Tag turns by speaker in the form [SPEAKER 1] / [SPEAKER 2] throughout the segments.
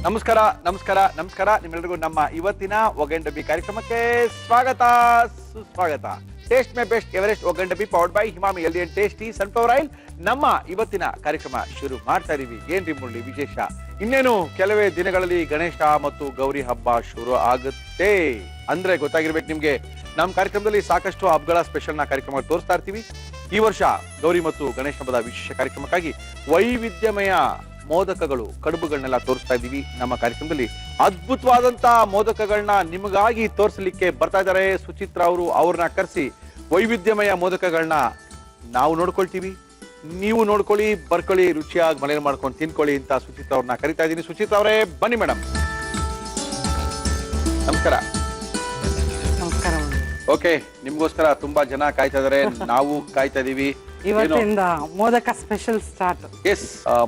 [SPEAKER 1] ನಮಸ್ಕಾರ ನಮಸ್ಕಾರ ನಮಸ್ಕಾರ ನಿಮ್ಮೆಲ್ಲರಿಗೂ ನಮ್ಮ ಇವತ್ತಿನ ಒಗನ್ ಡಬ್ಬಿ ಕಾರ್ಯಕ್ರಮಕ್ಕೆ ಸ್ವಾಗತ ಸುಸ್ವಾಗತ. ಟೇಸ್ಟ್ ಮೇ ಬೆಸ್ಟ್ ಎವರೆಸ್ಟ್ ಒಗನ್ ಡಬ್ಬಿ powered by Emami healthy and tasty sunflower oil. ನಮ್ಮ ಇವತ್ತಿನ ಕಾರ್ಯಕ್ರಮ ಶುರು ಮಾಡ್ತಾ ಇದೀವಿ. ಏನ್ರಿ ಮುರಳಿ ವಿಶೇಷ? ಇನ್ನೇನು ಕೆಲವೇ ದಿನಗಳಲ್ಲಿ ಗಣೇಶ ಮತ್ತು ಗೌರಿ ಹಬ್ಬ ಶುರು ಆಗುತ್ತೆ ಅಂದ್ರೆ ಗೊತ್ತಾಗಿರ್ಬೇಕು ನಿಮ್ಗೆ. ನಮ್ಮ ಕಾರ್ಯಕ್ರಮದಲ್ಲಿ ಸಾಕಷ್ಟು ಹಬ್ಬಗಳ ಸ್ಪೆಷಲ್ ನ ಕಾರ್ಯಕ್ರಮ ತೋರಿಸ್ತಾ ಇರ್ತೀವಿ. ಈ ವರ್ಷ ಗೌರಿ ಮತ್ತು ಗಣೇಶ ಹಬ್ಬದ ವಿಶೇಷ ಕಾರ್ಯಕ್ರಮಕ್ಕಾಗಿ ವೈವಿಧ್ಯಮಯ ಮೋದಕಗಳು ಕಡುಬುಗಳನ್ನೆಲ್ಲ ತೋರಿಸ್ತಾ ಇದ್ದೀವಿ. ನಮ್ಮ ಕಾರ್ಯಕ್ರಮದಲ್ಲಿ ಅದ್ಭುತವಾದಂತ ಮೋದಕಗಳನ್ನ ನಿಮಗಾಗಿ ತೋರಿಸಲಿಕ್ಕೆ ಬರ್ತಾ ಇದ್ದಾರೆ ಸುಚಿತ್ರ ಅವರು. ಅವ್ರನ್ನ ಕರೆಸಿ ವೈವಿಧ್ಯಮಯ ಮೋದಕಗಳನ್ನ ನಾವು ನೋಡ್ಕೊಳ್ತೀವಿ, ನೀವು ನೋಡ್ಕೊಳ್ಳಿ, ಬರ್ಕೊಳ್ಳಿ, ರುಚಿಯಾಗಿ ಮನೇಲಿ ಮಾಡ್ಕೊಂಡು ತಿನ್ಕೊಳ್ಳಿ ಅಂತ ಸುಚಿತ್ರ ಅವ್ರನ್ನ ಕರಿತಾ ಇದ್ದೀನಿ. ಸುಚಿತ್ರ ಅವರೇ ಬನ್ನಿ ಮೇಡಮ್. ನಮಸ್ಕಾರ.
[SPEAKER 2] ನಮಸ್ಕಾರ.
[SPEAKER 1] ಓಕೆ, ನಿಮ್ಗೋಸ್ಕರ ತುಂಬಾ ಜನ ಕಾಯ್ತಾ ಇದಾರೆ, ನಾವು ಕಾಯ್ತಾ ಇದೀವಿ.
[SPEAKER 2] ಇವತ್ತಿಂದ ಮೋದಕ ಸ್ಪೆಷಲ್ ಸ್ಟಾರ್ಟ್.
[SPEAKER 1] ಎಸ್,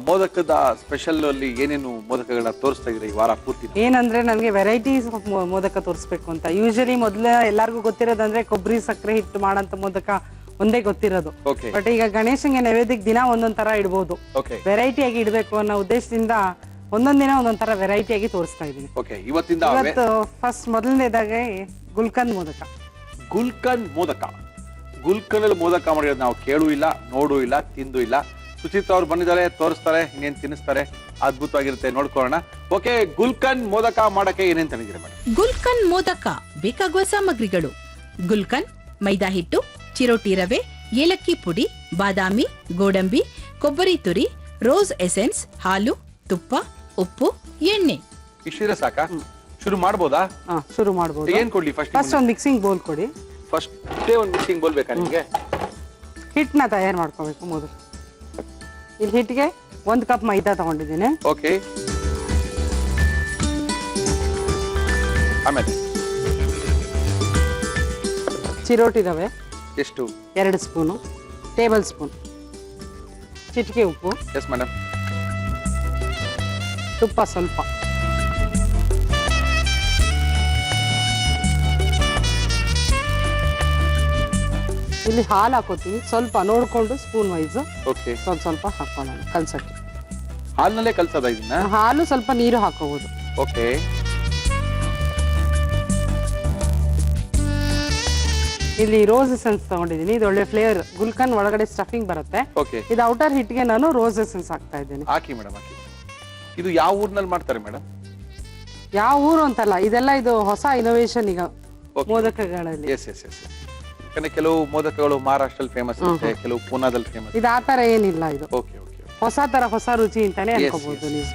[SPEAKER 1] ಮೋದಕದ ಸ್ಪೆಷಲ್ ಅಲ್ಲಿ ಏನೇನು ಮೋದಕಗಳನ್ನ ತೋರಿಸ್ತಾ ಇದ್ರೆ ಈ ವಾರ ಪೂರ್ತಿ?
[SPEAKER 2] ಏನಂದ್ರೆ ನನಗೆ ವೆರೈಟೀಸ್ ಆಫ್ ಮೋದಕ ತೋರಿಸ್ಬೇಕು ಅಂತ. ಯೂಶಲಿ ಮೊದಲ ಎಲ್ಲರಿಗೂ ಗೊತ್ತಿರೋದಂದ್ರೆ ಕೊಬ್ಬರಿ ಸಕ್ಕರೆ ಹಿಟ್ಟು ಮಾಡಂತ ಮೋದಕ ಒಂದೇ ಗೊತ್ತಿರೋದು. ಬಟ್ ಈಗ ಗಣೇಶನ್ಗೆ ನೈವೇದ್ಯಕ್ಕೆ ದಿನ ಒಂದೊಂದ್ ತರ ಇಡ್ಬೋದು, ವೆರೈಟಿ ಆಗಿ ಇಡ್ಬೇಕು ಅನ್ನೋ ಉದ್ದೇಶದಿಂದ ಒಂದೊಂದ್ ದಿನ ಒಂದೊಂದ್ ತರ ವೆರೈಟಿ ಆಗಿ ತೋರಿಸ್ತಾ ಇದೀನಿ. ಇವತ್ತು ಫಸ್ಟ್ ಮೊದಲನೇದಾಗೆ ಗುಲ್ಕಂದ್ ಮೋದಕ.
[SPEAKER 1] ಗುಲ್ಕಂದ್ ಮೋದಕ, ಗುಲ್ಕಂದ್ ಮೋದಕ ಮಾಡಿರೋದು ನಾವು ಕೇಳೂ ಇಲ್ಲ, ನೋಡೂ ಇಲ್ಲ, ತಿಂದು ಇಲ್ಲ. ಸುಚಿತ್ರ ಅವ್ರು ಬಂದಿದ್ದಾರೆ, ತೋರಿಸ್ತಾರೆ, ಇನ್ನೇನ್ ತಿನ್ನಿಸ್ತಾರೆ, ಅದ್ಭುತವಾಗಿರುತ್ತೆ, ನೋಡ್ಕೊಳ್ಳೋಣ. ಓಕೆ, ಗುಲ್ಕಂದ್ ಮೋದಕ ಮಾಡಕ್ಕೆ ಏನೇನ್ ತಂದಿದ್ದೀರಾ ಮೇಡಮ್?
[SPEAKER 3] ಗುಲ್ಕಂದ್ ಮೋದಕ ಬೇಕಾಗುವ ಸಾಮಗ್ರಿಗಳು: ಗುಲ್ಕಂದ್, ಮೈದಾ ಹಿಟ್ಟು, ಚಿರೋಟಿ ರವೆ, ಏಲಕ್ಕಿ ಪುಡಿ, ಬಾದಾಮಿ, ಗೋಡಂಬಿ, ಕೊಬ್ಬರಿ ತುರಿ, ರೋಸ್ ಎಸೆನ್ಸ್, ಹಾಲು, ತುಪ್ಪ, ಉಪ್ಪು, ಎಣ್ಣೆ.
[SPEAKER 1] ಇಷ್ಟಿದ್ರೆ ಸಾಕಾ? ಶುರು ಮಾಡ್ಬೋದಾ?
[SPEAKER 2] ಶುರು ಮಾಡ್ಬೋದು.
[SPEAKER 1] ಏನ್ ಕೊಡ್ಲಿ? ಫಸ್ಟ್
[SPEAKER 2] ಒಂದು ಮಿಕ್ಸಿಂಗ್ ಬೌಲ್ ಕೊಡಿ.
[SPEAKER 1] ಫಸ್ಟ್ ಒಂದು ಮಿಕ್ಸಿಂಗ್ ಬೌಲ್ ಬೇಕಾ ನಿಮ್ಗೆ?
[SPEAKER 2] ಹಿಟ್ಟನ್ನ ತಯಾರು ಮಾಡ್ಕೋಬೇಕು ಮೊದಲು. ಇಲ್ಲಿ ಹಿಟ್ಟಿಗೆ 1 ಕಪ್ ಮೈದಾ ತಗೊಂಡಿದ್ದೀನಿ.
[SPEAKER 1] ಓಕೆ, ಆಮೇಲೆ
[SPEAKER 2] ಚಿರೋಟಿ ರವೆ
[SPEAKER 1] ಎಷ್ಟು?
[SPEAKER 2] 2 ಸ್ಪೂನು, ಟೇಬಲ್ ಸ್ಪೂನ್ ಚಿಟಿಕೆ ಉಪ್ಪು.
[SPEAKER 1] Yes madam.
[SPEAKER 2] ತುಪ್ಪ ಸ್ವಲ್ಪ, ಇಲ್ಲಿ ಹಾಲು ಹಾಕೋತೀವಿ ಸ್ವಲ್ಪ ನೋಡ್ಕೊಂಡು, ಸ್ಪೂನ್ ವೈಸ್ ಸ್ವಲ್ಪ ಹಾಕೋಣ ಕಲ್ಸಕ್ಕೆ.
[SPEAKER 1] ಹಾಲ್ನಲ್ಲೇ ಕಲ್ಸದ ಇದನ್ನ?
[SPEAKER 2] ಹಾಲು ಸ್ವಲ್ಪ ನೀರು ಹಾಕೋಬಹುದು.
[SPEAKER 1] ಓಕೆ,
[SPEAKER 2] ಇಲ್ಲಿ ರೋಸ್ ಎಸೆನ್ಸ್ ತಗೊಂಡಿದ್ದೀನಿ. ಇದು ಒಳ್ಳೆ ಫ್ಲೇವರ್. ಗುಲ್ಕನ್ ಒಳಗಡೆ ಸ್ಟಫಿಂಗ್ ಬರುತ್ತೆ. ಇದು ಔಟರ್ ಹಿಟ್ಗೆ ನಾನು ರೋಸ್ ಎಸೆನ್ಸ್ ಹಾಕ್ತಾ ಇದ್ದೀನಿ.
[SPEAKER 1] ಹಾಕಿ ಮೇಡಮ್, ಹಾಕಿ. ಇದು ಯಾವ ಊರ್ನಲ್ಲಿ ಮಾಡ್ತಾರೆ ಮೇಡಮ್?
[SPEAKER 2] ಯಾವ ಊರು ಅಂತಲ್ಲ, ಇದೆಲ್ಲ ಇದು ಹೊಸ ಇನೋವೇಷನ್ ಈಗ ಮೋದಕಗಳಲ್ಲಿ.
[SPEAKER 1] S yes S. ಯಾಕಂದ್ರೆ ಕೆಲವು ಮೋದಕಗಳು ಮಹಾರಾಷ್ಟ್ರಲ್ಲಿ ಫೇಮಸ್ ಇರುತ್ತೆ, ಕೆಲವು ಪೂನಾದಲ್ಲಿ ಫೇಮಸ್.
[SPEAKER 2] ಇದು ಆ ತರ ಏನಿಲ್ಲ, ಇದು
[SPEAKER 1] ಓಕೆ ಓಕೆ,
[SPEAKER 2] ಹೊಸ ತರ ಹೊಸ ರುಚಿ ಅಂತಾನೆ ಅನ್ಕೋಬಹುದು ನೀವು.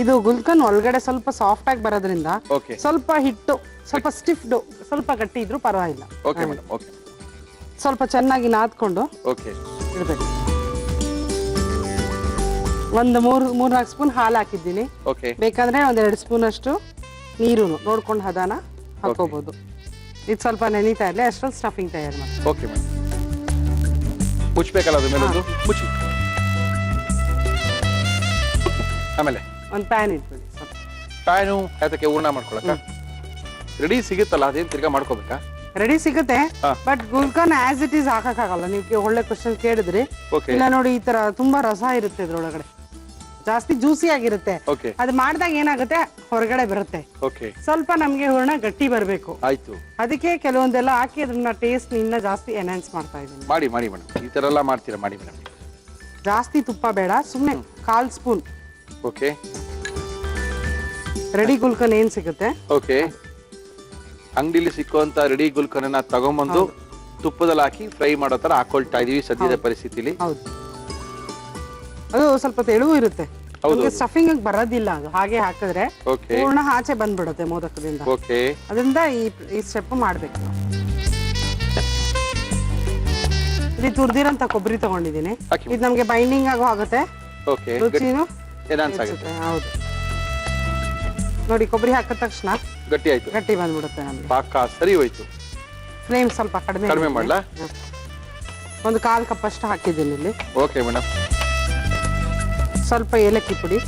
[SPEAKER 2] ಇದು ಗುಲ್ಕನ್ ಒಳಗಡೆ ಸ್ವಲ್ಪ ಸಾಫ್ಟ್ ಆಗಿ ಬರೋದ್ರಿಂದ ಸ್ವಲ್ಪ ಹಿಟ್ಟು ಸ್ವಲ್ಪ ಸ್ಟಿಫ್ ಡೋ, ಸ್ವಲ್ಪ ಗಟ್ಟಿ ಇದ್ರೂ ಪರವಾಗಿಲ್ಲ.
[SPEAKER 1] Okay madam, okay.
[SPEAKER 2] ಸ್ವಲ್ಪ ಚೆನ್ನಾಗಿ ನಾದ್ಕೊಂಡು ಇಡಬೇಕು. ಒಂದು 3-4 ಸ್ಪೂನ್ ಹಾಲು ಹಾಕಿದ್ದೀನಿ. ಬೇಕಾದ್ರೆ 1-2 ಸ್ಪೂನ್ ಅಷ್ಟು ನೀರು ನೋಡ್ಕೊಂಡು ಹದಾನ ಹಾಕೋಬಹುದು. ಇದು ಸ್ವಲ್ಪ ನೆನೀತಾ ಇರಲಿ, ಅಷ್ಟೊಂದು ಸ್ಟಫಿಂಗ್ ತಯಾರು ಮಾಡಿ.
[SPEAKER 1] Okay madam. ಮುಚ್ಚಬೇಕಲ್ಲ ಅದು ಮೇಲೆ? ಮುಚ್ಚಿ. ಆಮೇಲೆ ಒಂದು
[SPEAKER 2] ಪ್ಯಾನ್ ಇಟ್ಬಿಡಿ.
[SPEAKER 1] ಪ್ಯಾನು ಅದಕ್ಕೆ ಹೂರ್ಣ ಮಾಡ್ಕೊಳಕ ರೆಡಿ ಸಿಗುತ್ತಲ್ಲ, ಅದೇನು ತಿರ್ಗಾ ಮಾಡ್ಕೋಬೇಕಾ?
[SPEAKER 2] ರೆಡಿ ಸಿಗುತ್ತೆ, but gulkand as it is ಹಾಕಕ್ಕಾಗಲ್ಲ. ನೀವು ಒಳ್ಳೆ ಕ್ವಶನ್ ಕೇಳಿದ್ರಿ. ಇಲ್ಲ ನೋಡಿ, ಈ ತರ ತುಂಬಾ ರಸ ಇರುತ್ತೆ ಇದ್ರೊಳಗಡೆ, ಜಾಸ್ತಿ ಜ್ಯೂಸಿ ಆಗಿರುತ್ತೆ. ಅದು ಮಾಡಿದಾಗ ಏನಾಗುತ್ತೆ, ಹೊರಗಡೆ ಬರುತ್ತೆ. ಸ್ವಲ್ಪ ನಮ್ಗೆ ಹೂರ್ಣ ಗಟ್ಟಿ ಬರ್ಬೇಕು.
[SPEAKER 1] ಆಯ್ತು,
[SPEAKER 2] ಅದಕ್ಕೆ ಕೆಲವೊಂದೆಲ್ಲ ಹಾಕಿ ಅದನ್ನ ಟೇಸ್ಟ್ ಇನ್ನ ಜಾಸ್ತಿ ಎನ್ಹಾನ್ಸ್ ಮಾಡ್ತಾ ಇದ್ದೀನಿ.
[SPEAKER 1] ಮಾಡಿ ಮಾಡಿ ಮೇಡಮ್, ಈ ತರ ಎಲ್ಲ ಮಾಡ್ತೀರಾ? ಮಾಡಿ ಮೇಡಮ್.
[SPEAKER 2] ಜಾಸ್ತಿ ತುಪ್ಪ ಬೇಡ, ಸುಮ್ಮನೆ 1/4 ಸ್ಪೂನ್.
[SPEAKER 1] ಓಕೆ,
[SPEAKER 2] ರೆಡಿ ಗುಲ್ಕನ್ ಏನ್ ಸಿಗುತ್ತೆ,
[SPEAKER 1] ಓಕೆ, ಅಂಗಡಿಲಿ ಸಿಕ್ಕುವಂತ ರೆಡಿ ಗುಲ್ಕನ್ನ ತಗೊಂಡ್ಬಂದು ತುಪ್ಪದಲ್ಲಿ ಹಾಕಿ ಫ್ರೈ ಮಾಡೋ ತರ ಹಾಕೊಳ್ತಾ ಇದೀವಿ ಸದ್ಯದ ಪರಿಸ್ಥಿತಿಲಿ.
[SPEAKER 2] ಹೌದು, ಅದು ಸ್ವಲ್ಪ ತೆಳುವು ಇರುತ್ತೆ, ಸ್ಟಫಿಂಗ್ ಬರೋದಿಲ್ಲ. ಅದು ಹಾಗೆ ಹಾಕಿದ್ರೆ ಪೂರ್ಣ ಆಚೆ ಬಂದ್ಬಿಡುತ್ತೆ ಮೋದಕದಿಂದ. ಅದರಿಂದ ಈ ಸ್ಟೆಪ್ ಮಾಡ್ಬೇಕು. ಇಲ್ಲಿ ತುರ್ದಿರಂತ ಕೊಬ್ಬರಿ ತಗೊಂಡಿದ್ದೀನಿ. ಇದು ನಮ್ಗೆ ಬೈಂಡಿಂಗ್ ಆಗೋ ಆಗುತ್ತೆ, ರುಚಿನೂ ಹೌದು. ನೋಡಿ, ಕೊಬ್ಬರಿ ಹಾಕಿದ ತಕ್ಷಣ
[SPEAKER 1] ಗಟ್ಟಿ ಆಯ್ತು,
[SPEAKER 2] ಗಟ್ಟಿ ಬಂದ್ಬಿಡುತ್ತೆ ನಮ್ಗೆ.
[SPEAKER 1] ಪಾಕ ಸರಿ ಹೋಯ್ತು.
[SPEAKER 2] ಫ್ಲೇಮ್ ಸ್ವಲ್ಪ ಕಡಿಮೆ
[SPEAKER 1] ಮಾಡ್ಲಾ?
[SPEAKER 2] 1/4 ಕಪ್ ಅಷ್ಟು ಹಾಕಿದ್ದೀನಿ ಇಲ್ಲಿ.
[SPEAKER 1] Okay madam.
[SPEAKER 2] ಸ್ವಲ್ಪ ಏಲಕ್ಕಿ ಪುಡಿ,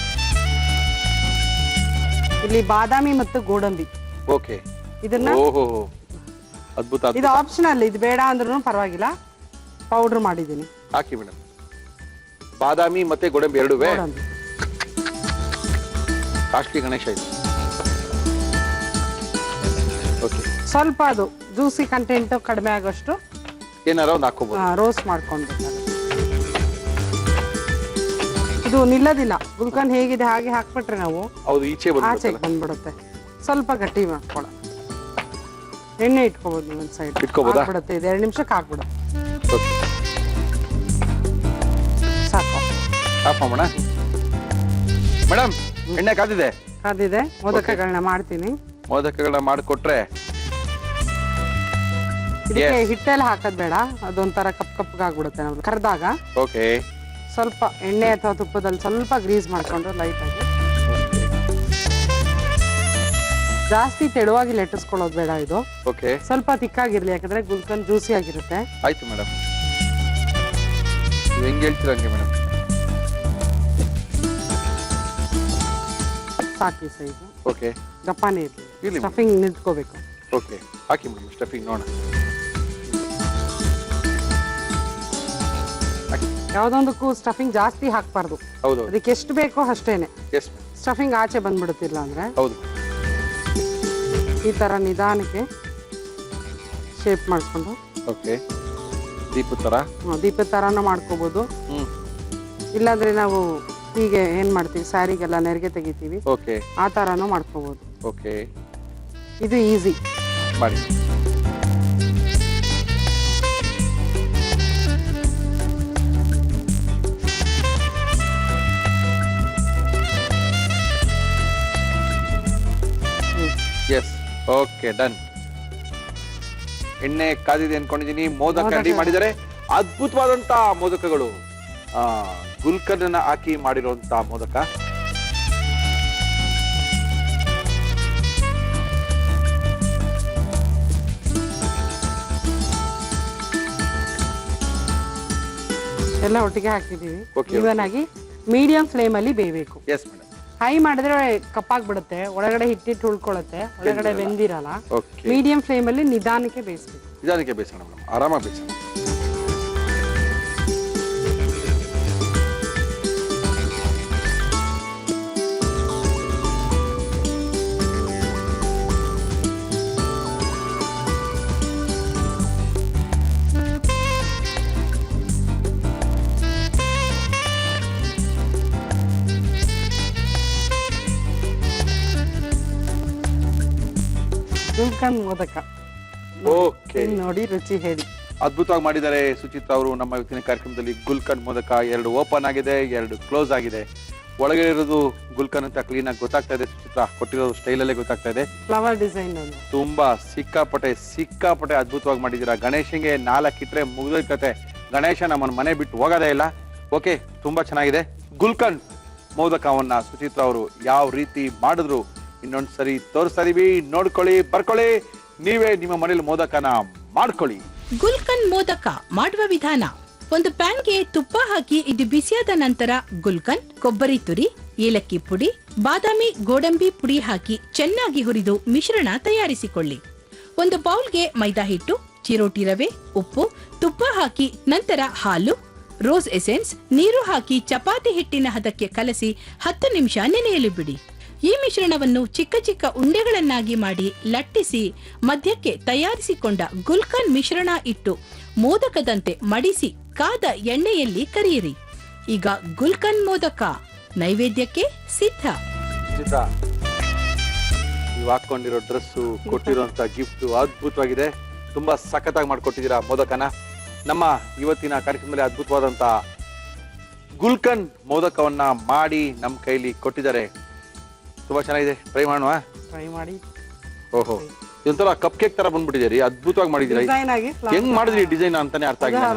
[SPEAKER 2] ಇಲ್ಲಿ ಬಾದಾಮಿ ಮತ್ತು ಗೋಡಂಬಿ.
[SPEAKER 1] ಓಕೆ,
[SPEAKER 2] ಇದನ್ನ
[SPEAKER 1] ಅದ್ಭುತ.
[SPEAKER 2] ಇದು ಆಪ್ಷನಲ್, ಇದು ಬೇಡ ಅಂದ್ರೂ ಪರವಾಗಿಲ್ಲ, ಪೌಡರ್ ಮಾಡಿದ್ದೀನಿ.
[SPEAKER 1] ಹಾಕಿ ಮೇಡಮ್. ಬಾದಾಮಿ ಮತ್ತೆ ಗೋಡಂಬಿ ಎರಡುವೆ
[SPEAKER 2] ಗೋಡಂಬಿ.
[SPEAKER 1] ಕಾಸ್ಟ್ಲಿ ಗಣೇಶ ಇದು. ಓಕೆ,
[SPEAKER 2] ಸ್ವಲ್ಪ ಅದು ಜ್ಯೂಸಿ ಕಂಟೆಂಟ್ ಕಡಿಮೆ ಆಗೋಷ್ಟು
[SPEAKER 1] ಏನಾರ ಒಂದು ಹಾಕೋಬಹುದು.
[SPEAKER 2] ರೋಸ್ಟ್ ಮಾಡ್ಕೊಂಡ್ಬೇಕಾಗುತ್ತೆ. ಇದು ನಿಲ್ಲದಿಲ್ಲ, ಗುಲ್ಕನ್ ಹೇಗಿದೆ ಹಾಗೆ ಹಾಕ್ಬಿಟ್ರೆ ನಾವು
[SPEAKER 1] ಹೌದು, ಈಚೆ
[SPEAKER 2] ಆಚೆಗೆ ಬಂದ್ಬಿಡುತ್ತೆ. ಸ್ವಲ್ಪ ಗಟ್ಟಿ ಮಾಡ್ಕೊಳ, ಎಣ್ಣೆ ಇಟ್ಕೋಬಹುದು ನೀವು ಒಂದ್ ಸೈಡ್.
[SPEAKER 1] ಇಟ್ಕೋಬೋದಾ?
[SPEAKER 2] ಬಿಡುತ್ತೆ, ಇದು 2 ನಿಮಿಷಕ್ಕೆ ಹಾಕ್ಬಿಡುತ್ತೆ.
[SPEAKER 1] ಓಕೆ,
[SPEAKER 2] ಸಾಕು.
[SPEAKER 1] ಆಫ್ ಮಾಡೋಣ ಮೇಡಮ್. ಎಣ್ಣೆ ಕಾದಿದೆ,
[SPEAKER 2] ಕಾದಿದೆ. ಮೋದಕಗಳನ್ನ ಮಾಡ್ತೀನಿ.
[SPEAKER 1] ಮೋದಕಗಳನ್ನ ಮಾಡಿಕೊಟ್ರೆ
[SPEAKER 2] ಇದಕ್ಕೆ ಹಿಟ್ಟೆಲ್ಲ ಹಾಕೋದ್ ಬೇಡ, ಅದೊಂಥರ ಕಪ್ಪಗಾಗ್ಬಿಡುತ್ತೆ. ನಾವು ಕರೆದಾಗ
[SPEAKER 1] ಓಕೆ,
[SPEAKER 2] ಸ್ವಲ್ಪ ಎಣ್ಣೆ ಅಥವಾ ತುಪ್ಪದಲ್ಲಿ ಸ್ವಲ್ಪ ಗ್ರೀಸ್ ಮಾಡ್ಕೊಂಡು ಲೈಟ್ ಆಗಿ, ಜಾಸ್ತಿ ತೆಳುವಾಗಿ ಲಟ್ಟಿಸ್ಕೊಳ್ಳೋದು ಬೇಡ. ಇದು
[SPEAKER 1] ಓಕೆ,
[SPEAKER 2] ಸ್ವಲ್ಪ ತಿಕ್ಕಾಗಿರ್ಲಿ, ಯಾಕಂದ್ರೆ ಗುಲ್ಕನ್ ಜ್ಯೂಸಿ ಆಗಿರುತ್ತೆ.
[SPEAKER 1] ಆಯ್ತು ಮೇಡಮ್, ಹೆಂಗ್ ಹೇಳ್ತೀರ ಹಂಗೆ ಮೇಡಮ್.
[SPEAKER 2] ಸಾಕಿ ಸೈಜು,
[SPEAKER 1] ಓಕೆ,
[SPEAKER 2] ದಪ್ಪನೇ ಇರ್ಲಿ.
[SPEAKER 1] ಇರ್ಲಿ.
[SPEAKER 2] ಸ್ಟಫಿಂಗ್ ನಿಂತ್ಕೋಬೇಕು.
[SPEAKER 1] ಓಕೆ, ಹಾಕಿ ಮೇಡಮ್ ಸ್ಟಫಿಂಗ್ ನೋಡೋಣ.
[SPEAKER 2] ಯಾವ್ದೊಂದಕ್ಕೂ ಸ್ಟಫಿಂಗ್ ಜಾಸ್ತಿ ಹಾಕ್ಬಾರ್ದು.
[SPEAKER 1] ಹೌದು,
[SPEAKER 2] ಅದಕ್ಕೆ ಎಷ್ಟು ಬೇಕೋ ಅಷ್ಟೇನೆ.
[SPEAKER 1] ಎಸ್
[SPEAKER 2] ಸ್ಟಫಿಂಗ್ ಆಚೆ ಬಂದ್ಬಿಡುತ್ತಿಲ್ಲ ಅಂದ್ರೆ.
[SPEAKER 1] ಹೌದು,
[SPEAKER 2] ಈ ತರ ನಿಧಾನಕ್ಕೆ ಶೇಪ್ ಮಾಡ್ಕೊಂಡು,
[SPEAKER 1] ಓಕೆ, ದೀಪದ ತರ.
[SPEAKER 2] ದೀಪದ ತರಾನು ಮಾಡ್ಕೋಬಹುದು. ಇಲ್ಲಾಂದ್ರೆ ನಾವು ಹೀಗೆ ಏನ್ ಮಾಡ್ತೀವಿ, ಸ್ಯಾರಿಗೆಲ್ಲ ನೆರಿಗೆ ತೆಗಿತೀವಿ,
[SPEAKER 1] ಓಕೆ,
[SPEAKER 2] ಆ ತರಾನು ಮಾಡ್ಕೋಬಹುದು.
[SPEAKER 1] ಓಕೆ,
[SPEAKER 2] ಇದು ಈಸಿ
[SPEAKER 1] ಮಾಡಿ. Yes, okay, done. ಎಣ್ಣೆ ಕಾದಿದೆ ಅನ್ಕೊಂಡಿದೀನಿ. ಮೋದಕ ರೆಡಿ ಮಾಡಿದರೆ ಅದ್ಭುತವಾದಂತ ಮೋದಕಗಳು. ಗುಲ್ಕನ್ ಹಾಕಿ ಮಾಡಿರುವಂತ ಮೋದಕ.
[SPEAKER 2] ಎಲ್ಲ ಒಟ್ಟಿಗೆ ಹಾಕಿದೀವಿ.
[SPEAKER 1] Okay,
[SPEAKER 2] ಈವನ್ ಆಗಿ ಮೀಡಿಯಂ ಫ್ಲೇಮ್ ಅಲ್ಲಿ ಬೇಯಬೇಕು.
[SPEAKER 1] Yes madam.
[SPEAKER 2] ಹೈ ಮಾಡಿದ್ರೆ ಕಪ್ಪಾಗ್ಬಿಡುತ್ತೆ, ಒಳಗಡೆ ಹಿಟ್ಟಿಟ್ಟು ಉಳ್ಕೊಳತ್ತೆ, ಒಳಗಡೆ ಬೆಂದಿರಲ್ಲ.
[SPEAKER 1] ಓಕೆ,
[SPEAKER 2] ಮೀಡಿಯಂ ಫ್ಲೇಮ್ ಅಲ್ಲಿ ನಿಧಾನಕ್ಕೆ ಬೇಯಿಸ್ಬೇಕು.
[SPEAKER 1] ನಿಧಾನಕ್ಕೆ ಬೇಯಿಸೋಣ ಮೇಡಮ್, ಆರಾಮಾಗಿ ಬೇಯಿಸೋಣ.
[SPEAKER 2] ಗುಲ್ಕನ್ ಮೋದಕ
[SPEAKER 1] ಓಕೆ,
[SPEAKER 2] ನೋಡಿ ರುಚಿ ಹೇಳಿ.
[SPEAKER 1] ಅದ್ಭುತವಾಗಿ ಮಾಡಿದ್ದಾರೆ ಸುಚಿತ್ರಾ ಅವರು. ನಮ್ಮ ಇವತ್ತಿನ ಕಾರ್ಯಕ್ರಮದಲ್ಲಿ ಗುಲ್ಕನ್ ಮೋದಕ 2 ಓಪನ್ ಆಗಿದೆ, 2 ಕ್ಲೋಸ್ ಆಗಿದೆ. ಒಳಗೆ ಇರೋದು ಗುಲ್ಕನ್ ಅಂತ ಕ್ಲೀನ್ ಆಗಿ ಗೊತ್ತಾಗ್ತಾ ಇದೆ. ಸುಚಿತ್ರಾ ಕೊಟ್ಟಿರೋ ಸ್ಟೈಲಲ್ಲೇ ಗೊತ್ತಾಗ್ತಾ ಇದೆ.
[SPEAKER 2] ಫ್ಲವರ್ ಡಿಸೈನ್
[SPEAKER 1] ತುಂಬಾ ಸಿಕ್ಕಾಪಟ್ಟೆ ಅದ್ಭುತವಾಗಿ ಮಾಡಿದ್ದೀರಾ. ಗಣೇಶಂಗೆ 4 ಇಟ್ರೆ ಮುಗಿದ ಕತೆ. ಗಣೇಶ ನಮ್ಮನ್ನ ಮನೆ ಬಿಟ್ಟು ಹೋಗೋದೇ ಇಲ್ಲ. ಓಕೆ, ತುಂಬಾ ಚೆನ್ನಾಗಿದೆ. ಗುಲ್ಕನ್ ಮೋದಕವನ್ನ ಸುಚಿತ್ರಾ ಅವರು ಯಾವ ರೀತಿ ಮಾಡಿದ್ರು ಇನ್ನೊಂದ್ ಸರಿ ತೋರಿಸ್ತಾ ಇದೀವಿ. ನೋಡ್ಕೊಳ್ಳಿ, ಬರ್ಕೊಳ್ಳಿ, ನೀವೇ ನಿಮ್ಮ ಮನೇಲಿ ಮೋದಕನ ಮಾಡ್ಕೊಳ್ಳಿ.
[SPEAKER 3] ಗುಲ್ಕನ್ ಮೋದಕ ಮಾಡುವ ವಿಧಾನ: ಒಂದು ಪ್ಯಾನ್ಗೆ ತುಪ್ಪ ಹಾಕಿ ಇದು ಬಿಸಿಯಾದ ನಂತರ ಗುಲ್ಕನ್, ಕೊಬ್ಬರಿ ತುರಿ, ಏಲಕ್ಕಿ ಪುಡಿ, ಬಾದಾಮಿ, ಗೋಡಂಬಿ ಪುಡಿ ಹಾಕಿ ಚೆನ್ನಾಗಿ ಹುರಿದು ಮಿಶ್ರಣ ತಯಾರಿಸಿಕೊಳ್ಳಿ. ಒಂದು ಬೌಲ್ಗೆ ಮೈದಾ ಹಿಟ್ಟು, ಚಿರೋಟಿ ರವೆ, ಉಪ್ಪು, ತುಪ್ಪ ಹಾಕಿ ನಂತರ ಹಾಲು, ರೋಸ್ ಎಸೆನ್ಸ್, ನೀರು ಹಾಕಿ ಚಪಾತಿ ಹಿಟ್ಟಿನ ಹದಕ್ಕೆ ಕಲಸಿ 10 ನಿಮಿಷ ನೆನೆಯಲು ಬಿಡಿ. ಈ ಮಿಶ್ರಣವನ್ನು ಚಿಕ್ಕ ಚಿಕ್ಕ ಉಂಡೆಗಳನ್ನಾಗಿ ಮಾಡಿ ಲಟ್ಟಿಸಿ ಮಧ್ಯಕ್ಕೆ ತಯಾರಿಸಿಕೊಂಡ ಗುಲ್ಕನ್ ಮಿಶ್ರಣ ಇಟ್ಟು ಮೋದಕದಂತೆ ಮಡಿಸಿ ಕಾದ ಎಣ್ಣೆಯಲ್ಲಿ ಕರಿಯಿರಿ. ಈಗ ಗುಲ್ಕನ್ ಮೋದಕ ನೈವೇದ್ಯಕ್ಕೆ ಸಿದ್ಧ.
[SPEAKER 1] ನೀವು ಹಾಕೊಂಡಿರೋ ಡ್ರೆಸ್ಸು, ಕೊಟ್ಟಿರುವಂತ ಗಿಫ್ಟ್ ಅದ್ಭುತವಾಗಿದೆ. ತುಂಬಾ ಸಖತ್ತಾಗಿ ಮಾಡ್ಕೊಟ್ಟಿದ್ದೀರಾ ಮೋದಕನ. ನಮ್ಮ ಇವತ್ತಿನ ಕಾರ್ಯಕ್ರಮದಲ್ಲಿ ಅದ್ಭುತವಾದಂತ ಗುಲ್ಕನ್ ಮೋದಕವನ್ನ ಮಾಡಿ ನಮ್ಮ ಕೈಲಿ ಕೊಟ್ಟಿದ್ದಾರೆ. ತುಂಬಾ ಚೆನ್ನಾಗಿದೆ. ಟ್ರೈ ಮಾಡೋಣ.
[SPEAKER 2] ಟ್ರೈ ಮಾಡಿ.
[SPEAKER 1] ಓಹೋ, ಇದೊಂಥರ ಕಪ್ ಕೇಕ್ ತರ ಬಂದ್ಬಿಟ್ಟಿದ್ದೀರಿ. ಅದ್ಭುತವಾಗಿ ಮಾಡಿದ್ದೀರಾ.
[SPEAKER 2] ಡಿಸೈನ್ ಆಗಿ
[SPEAKER 1] ಹೆಂಗ್ ಮಾಡಿದ್ರಿ ಡಿಸೈನ್ ಅಂತಾನೆ ಅರ್ಥ ಆಗಿಲ್ಲ.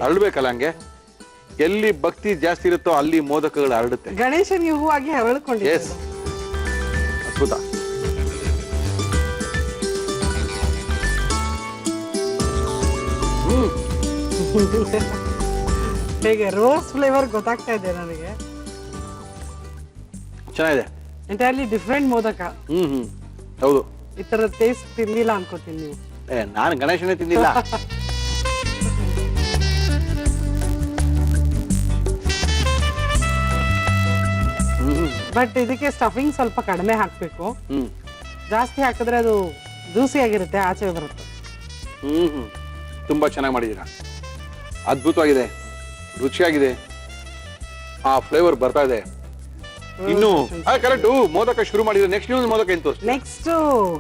[SPEAKER 1] ಹರಳ್ಬೇಕಲ್ಲ ಹಂಗೆ. ಎಲ್ಲಿ ಭಕ್ತಿ ಜಾಸ್ತಿ ಇರುತ್ತೋ ಅಲ್ಲಿ ಮೋದಕಗಳು ಹರಡುತ್ತೆ.
[SPEAKER 2] ಗಣೇಶನಿಗೆ ಹೂವಾಗಿ ಹರಳ್ಕೊಂಡಿದೆ.
[SPEAKER 1] ಎಸ್, ಅದ್ಭುತ.
[SPEAKER 2] ಹೇಗೆ ರೋಸ್ ಫ್ಲೇವರ್ ಗೊತ್ತಾಗ್ತಾ ಇದೆ ನನಗೆ.
[SPEAKER 1] ಚೆನ್ನಾಗಿದೆ.
[SPEAKER 2] Entirely different modak.
[SPEAKER 1] ಹೌದು.
[SPEAKER 2] ಈ ತರ ಟೇಸ್ಟ್ ತಿನ್ಲಿಲ್ಲ ಅನ್ಕೋತೀನಿ ನೀವು.
[SPEAKER 1] ನಾನು ಗಣೇಶನೇ ತಿಂದಿಲ್ಲ.
[SPEAKER 2] ಬಟ್ ಇದಕ್ಕೆ ಸ್ಟಫಿಂಗ್ ಸ್ವಲ್ಪ ಕಡಿಮೆ ಹಾಕ್ಬೇಕು. ಜಾಸ್ತಿ ಹಾಕಿದ್ರೆ ಅದು ಜ್ಯೂಸಿ ಆಗಿರುತ್ತೆ, ಆಚೆ ಬರುತ್ತೆ.
[SPEAKER 1] ತುಂಬಾ ಚೆನ್ನಾಗಿ ಮಾಡಿದೀರಾ, ಅದ್ಭುತವಾಗಿದೆ, ರುಚಿಯಾಗಿದೆ, ಆ ಫ್ಲೇವರ್ ಬರ್ತಾ ಇದೆ. ಇನ್ನು ಕರೆಕ್ಟ್ ಮೋದಕ ಶುರು ಮಾಡಿದ್ರೆ ನೆಕ್ಸ್ಟ್ ನೀವು ಮೋದಕ ಏನು ತೋರಿಸ್ತೀವಿ?
[SPEAKER 2] ನೆಕ್ಸ್ಟ್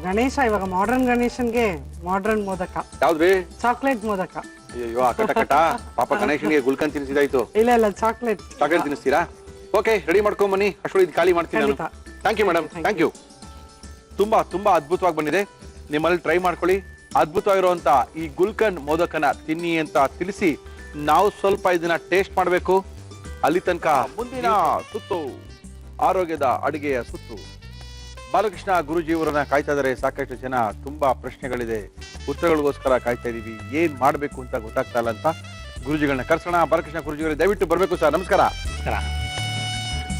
[SPEAKER 2] ಗಣೇಶ. ಇವಾಗ ಮಾಡರ್ನ್ ಗಣೇಶನ್ಗೆ ಮಾಡರ್ನ್ ಮೋದಕ.
[SPEAKER 1] ಯಾವ್ದ್ರಿ?
[SPEAKER 2] ಚಾಕ್ಲೇಟ್ ಮೋದಕ.
[SPEAKER 1] ಅಯ್ಯೋ ಕಟ ಪಾಪ ಗಣೇಶನಿಗೆ ಗುಲ್ಕನ್ ತಿನ್ನಿಸಿದಾಯ್ತು.
[SPEAKER 2] ಇಲ್ಲ ಚಾಕ್ಲೇಟ್
[SPEAKER 1] ತಿನ್ನಿಸ್ತೀರಾ? ಓಕೆ, ರೆಡಿ ಮಾಡ್ಕೊಂಡ್ ಬನ್ನಿ, ಅಷ್ಟೊಳಗೆ ಇದು ಖಾಲಿ ಮಾಡ್ತೀನಿ ನಾನು. Thank you madam, thank you. ತುಂಬಾ ಅದ್ಭುತವಾಗಿ ಬಂದಿದೆ. ನಿಮ್ಮಲ್ಲಿ ಟ್ರೈ ಮಾಡ್ಕೊಳ್ಳಿ. ಅದ್ಭುತವಾಗಿರುವಂತ ಈ ಗುಲ್ಕನ್ ಮೋದಕನ ತಿನ್ನಿ ಅಂತ ತಿಳಿಸಿ ನಾವು ಸ್ವಲ್ಪ ಇದನ್ನ ಟೇಸ್ಟ್ ಮಾಡಬೇಕು. ಅಲ್ಲಿ ತನಕ ಮುಂದಿನ ಸುತ್ತು ಆರೋಗ್ಯದ ಅಡುಗೆಯ ಸುತ್ತು. ಬಾಲಕೃಷ್ಣ ಗುರುಜಿಯವರನ್ನ ಕಾಯ್ತಾ ಇದ್ದಾರೆ. ಸಾಕಷ್ಟು ಜನ ತುಂಬಾ ಪ್ರಶ್ನೆಗಳಿದೆ, ಉತ್ತರಗಳಿಗೋಸ್ಕರ ಕಾಯ್ತಾ ಇದೀವಿ. ಏನ್ ಮಾಡ್ಬೇಕು ಅಂತ ಗೊತ್ತಾಗ್ತಾ ಇಲ್ಲ ಅಂತ ಗುರುಜಿಗಳನ್ನ ಕರ್ಸೋಣ. ಬಾಲಕೃಷ್ಣ ಗುರುಜಿಗಳು ದಯವಿಟ್ಟು ಬರ್ಬೇಕು ಸರ್. ನಮಸ್ಕಾರ.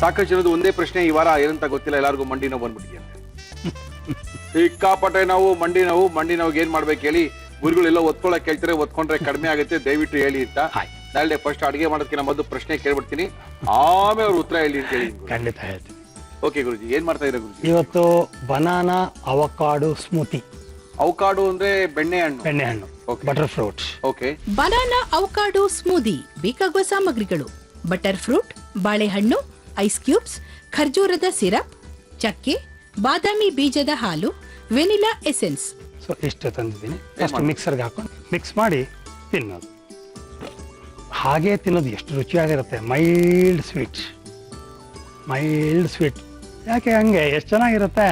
[SPEAKER 1] ಸಾಕಷ್ಟು ಜನದು ಒಂದೇ ಪ್ರಶ್ನೆ ಈ ವಾರ, ಏನಂತ ಗೊತ್ತಿಲ್ಲ, ಎಲ್ಲರಿಗೂ ಮಂಡಿ ನೋವು ಬಂದ್ಬಿಟ್ಟಿದೆ. ಸಿಕ್ಕಾಪಟ್ಟೆ ನಾವು ಮಂಡಿ ನೋವಿಗೆ ಏನ್ ಮಾಡ್ಬೇಕು ಹೇಳಿ? ಗುರುಗಳೆಲ್ಲ ಒತ್ಕೊಳಕ್ ಕೇಳ್ತಾರೆ, ಒತ್ಕೊಂಡ್ರೆ ಕಡಿಮೆ ಆಗುತ್ತೆ, ದಯವಿಟ್ಟು ಹೇಳಿ ಅಂತ. ನಾಳೆ ಫಸ್ಟ್ ಅಡಿಗೆ ಮಾಡೋದಕ್ಕಿಂತ ಮೊದಲು ಪ್ರಶ್ನೆ ಕೇಳ್ಬಿಡ್ತೀನಿ, ಆಮೇಲೆ ಅವ್ರು ಉತ್ತರ ಹೇಳಿ ಅಂತ ಹೇಳಿ.
[SPEAKER 4] ಖಂಡಿತ ಹೇಳ್ತೀನಿ.
[SPEAKER 1] ಓಕೆ ಗುರುಜಿ, ಏನ್ ಮಾಡ್ತಾ ಇದ್ದೀರಾ ಗುರುಜಿ?
[SPEAKER 4] ಇವತ್ತು ಬನಾನಾ ಅವಕಾಡೋ ಸ್ಮೂತಿ.
[SPEAKER 1] ಅವಕಾಡೋ ಅಂದ್ರೆ ಬೆಣ್ಣೆಹಣ್ಣು,
[SPEAKER 4] butter fruits.
[SPEAKER 1] Okay.
[SPEAKER 3] Banana avocado smoothie ಬೇಕಾಗುವ ಸಾಮಗ್ರಿಗಳು: ಬಟರ್ ಫ್ರೂಟ್, ಬಾಳೆಹಣ್ಣು, ಐಸ್ ಕ್ಯೂಬ್ಸ್, ಖರ್ಜೂರದ ಸಿರಪ್, ಚಕ್ಕೆ, ಬಾದಾಮಿ ಬೀಜದ ಹಾಲು, ವೆನಿಲಾ ಎಸೆನ್ಸ್.
[SPEAKER 4] ಸೊ ಇಷ್ಟು ತಂದಿದ್ದೀನಿ. ಫಸ್ಟ್ ಮಿಕ್ಸರ್ಗೆ ಹಾಕೊಂಡು ಮಿಕ್ಸ್ ಮಾಡಿ ತಿನ್ನೋದು. ಹಾಗೆ ತಿನ್ನೋದು ಎಷ್ಟು ರುಚಿಯಾಗಿರುತ್ತೆ. Mild sweet. ಯಾಕೆ ಹಂಗೆ ಎಷ್ಟು ಚೆನ್ನಾಗಿರುತ್ತೆ.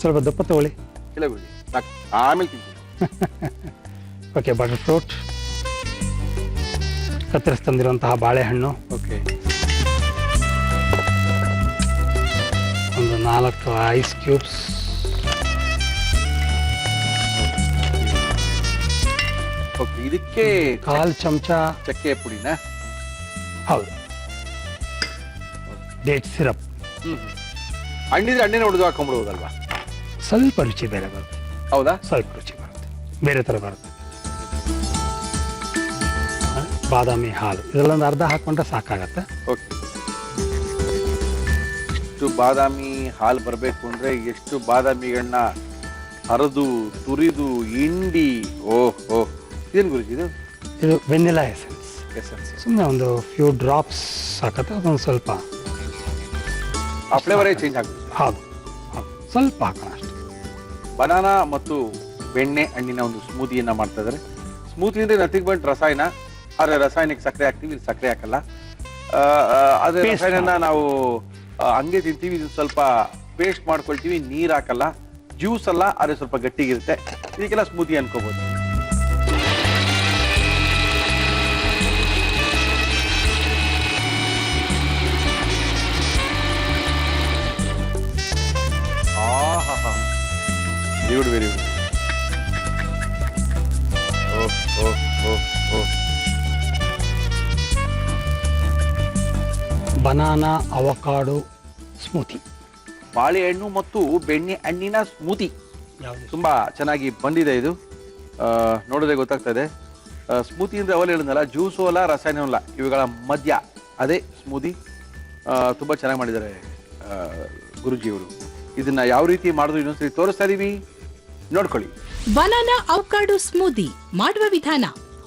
[SPEAKER 4] ಸ್ವಲ್ಪ ದಪ್ಪ ತಗೊಳ್ಳಿ.
[SPEAKER 1] ಇಲ್ಲ ಬಿಡಿ, ಆಮೇಲೆ ತಿಂತೀನಿ.
[SPEAKER 4] ಓಕೆ, ಬಟರ್ ಫ್ರೂಟ್, ಕತ್ತರಿಸಿ ತಂದಿರುವಂತಹ ಬಾಳೆಹಣ್ಣು,
[SPEAKER 1] ಓಕೆ,
[SPEAKER 4] ಒಂದು 4 ಐಸ್ ಕ್ಯೂಬ್ಸ್,
[SPEAKER 1] ಓಕೆ. ಇದಕ್ಕೆ
[SPEAKER 4] 1/4 ಚಮಚ
[SPEAKER 1] ಚಕ್ಕೆ ಪುಡಿನ?
[SPEAKER 4] ಹೌದು. Date syrup.
[SPEAKER 1] ಹಣ್ಣಿದ್ರೆ ಹಣ್ಣಿನ ಹೊಡೆದು ಹಾಕೊಂಡ್ಬಿಡ್ಬೋದಲ್ವಾ?
[SPEAKER 4] ಸ್ವಲ್ಪ ರುಚಿ ಬೇರೆ ಬರುತ್ತೆ.
[SPEAKER 1] ಹೌದಾ?
[SPEAKER 4] ಸ್ವಲ್ಪ ರುಚಿ ಬರುತ್ತೆ, ಬೇರೆ ಥರ ಬರುತ್ತೆ. ಬಾದಾಮಿ ಹಾಲು ಇದೆಲ್ಲೊಂದು ಅರ್ಧ ಹಾಕೊಂಡ್ರೆ ಸಾಕಾಗತ್ತೆ.
[SPEAKER 1] ಓಕೆ. ಇಷ್ಟು ಬಾದಾಮಿ ಹಾಲು ಬರಬೇಕು ಅಂದ್ರೆ ಎಷ್ಟು ಬಾದಾಮಿಗಳನ್ನ ಹರಿದು ತುರಿದು ಹಿಂಡಿ. ಓಹ್, ಏನು ಗುರುಜಿ ಇದು?
[SPEAKER 4] ಇದು ವೆನಿಲಾ ಎಸೆನ್ಸ್. ಸುಮ್ಮನೆ ಒಂದು ಫ್ಯೂ ಡ್ರಾಪ್ಸ್ ಹಾಕತ್ತೆ, ಅದೊಂದು ಸ್ವಲ್ಪ
[SPEAKER 1] ಆ ಫ್ಲೇವರೇ ಚೇಂಜ್ ಆಗುತ್ತೆ.
[SPEAKER 4] ಹೌದು, ಸ್ವಲ್ಪ ಹಾಕೋಣ ಅಷ್ಟೇ.
[SPEAKER 1] ಬನಾನಾ ಮತ್ತು ಬೆಣ್ಣೆ ಹಣ್ಣಿನ ಒಂದು ಸ್ಮೂದಿಯನ್ನ ಮಾಡ್ತಾ ಇದ್ದಾರೆ. ಸ್ಮೂದಿ ಅಂದ್ರೆ ನಥಿಂಗ್ ಬಟ್ ರಸಾಯನ. ಆದರೆ ರಸಾಯನಿಕ ಸಕ್ಕರೆ ಹಾಕ್ತೀವಿ, ಇಲ್ಲಿ ಸಕ್ಕರೆ ಹಾಕಲ್ಲ. ಅದೇ ರಸಾಯನ ನಾವು ಹಂಗೆ ತಿಂತೀವಿ. ಇದು ಸ್ವಲ್ಪ ಪೇಸ್ಟ್ ಮಾಡ್ಕೊಳ್ತೀವಿ, ನೀರು ಹಾಕಲ್ಲ, ಜ್ಯೂಸ್ ಅಲ್ಲ, ಆದರೆ ಸ್ವಲ್ಪ ಗಟ್ಟಿಗಿರುತ್ತೆ. ಇದಕ್ಕೆಲ್ಲ ಸ್ಮೂದಿ ಅನ್ಕೋಬಹುದು. Very good.
[SPEAKER 4] Banana avocado smoothie,
[SPEAKER 1] ಬಾಳೆಹಣ್ಣು ಮತ್ತು ಬೆಣ್ಣೆ ಹಣ್ಣಿನ ಸ್ಮೂತಿ ತುಂಬಾ ಚೆನ್ನಾಗಿ ಬಂದಿದೆ. ಇದು ನೋಡಿದ್ರೆ ಗೊತ್ತಾಗ್ತಾ ಇದೆ. ಸ್ಮೂತಿ ಅಂದ್ರೆ ಅವಳು ಹೇಳಿದ್ನಲ್ಲ, ಜ್ಯೂಸು ಅಲ್ಲ, ರಸಾಯನ ಅಲ್ಲ, ಇವುಗಳ ಮಧ್ಯ ಅದೇ ಸ್ಮೂದಿ. ತುಂಬಾ ಚೆನ್ನಾಗಿ ಮಾಡಿದ್ದಾರೆ ಗುರುಜಿಯವರು. ಇದನ್ನ ಯಾವ ರೀತಿ ಮಾಡಿದ್ರು ಇನ್ನೊಂದ್ಸರಿ ತೋರಿಸ್ತಾ ಇದೀವಿ, ನೋಡ್ಕೊಳ್ಳಿ.
[SPEAKER 3] ಬನಾನಾ ಅವಕಾಡೋ ಸ್ಮೂದಿ ಮಾಡುವ ವಿಧಾನ: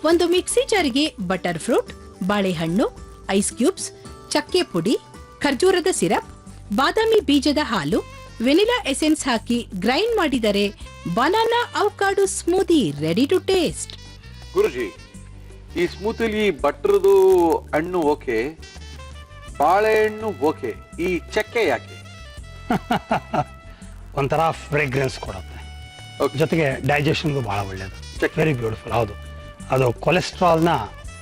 [SPEAKER 3] ಒಂದು ಮಿಕ್ಸಿ ಜಾರಿಗೆ ಬಟರ್ ಫ್ರೂಟ್, ಬಾಳೆಹಣ್ಣು, ಐಸ್ ಕ್ಯೂಬ್ಸ್, ಚಕ್ಕೆ ಪುಡಿ, ಖರ್ಜೂರದ ಸಿರಪ್, ಬಾದಾಮಿ ಬೀಜದ ಹಾಲು, ವೆನಿಲಾ ಎಸೆನ್ಸ್ ಹಾಕಿ ಗ್ರೈಂಡ್ ಮಾಡಿದರೆ banana avocado smoothie ready to taste.
[SPEAKER 1] Guruji, ಈ ಸ್ಮೂತಿಲಿ ಬಟ್ರದು ಹಣ್ಣು ಓಕೆ, ಬಾಳೆಹಣ್ಣು ಓಕೆ, ಈ ಚಕ್ಕೆ ಯಾಕೆ?
[SPEAKER 4] ಒಂಥರ ಫ್ರೇಗ್ರೆನ್ಸ್ ಕೊಡುತ್ತೆ, ಜೊತೆಗೆ ಡೈಜೆಷನ್ಗೂ ಬಹಳ ಒಳ್ಳೆಯದು. Very beautiful. ಹೌದು, ಅದು ಕೊಲೆಸ್ಟ್ರಾಲ್ನ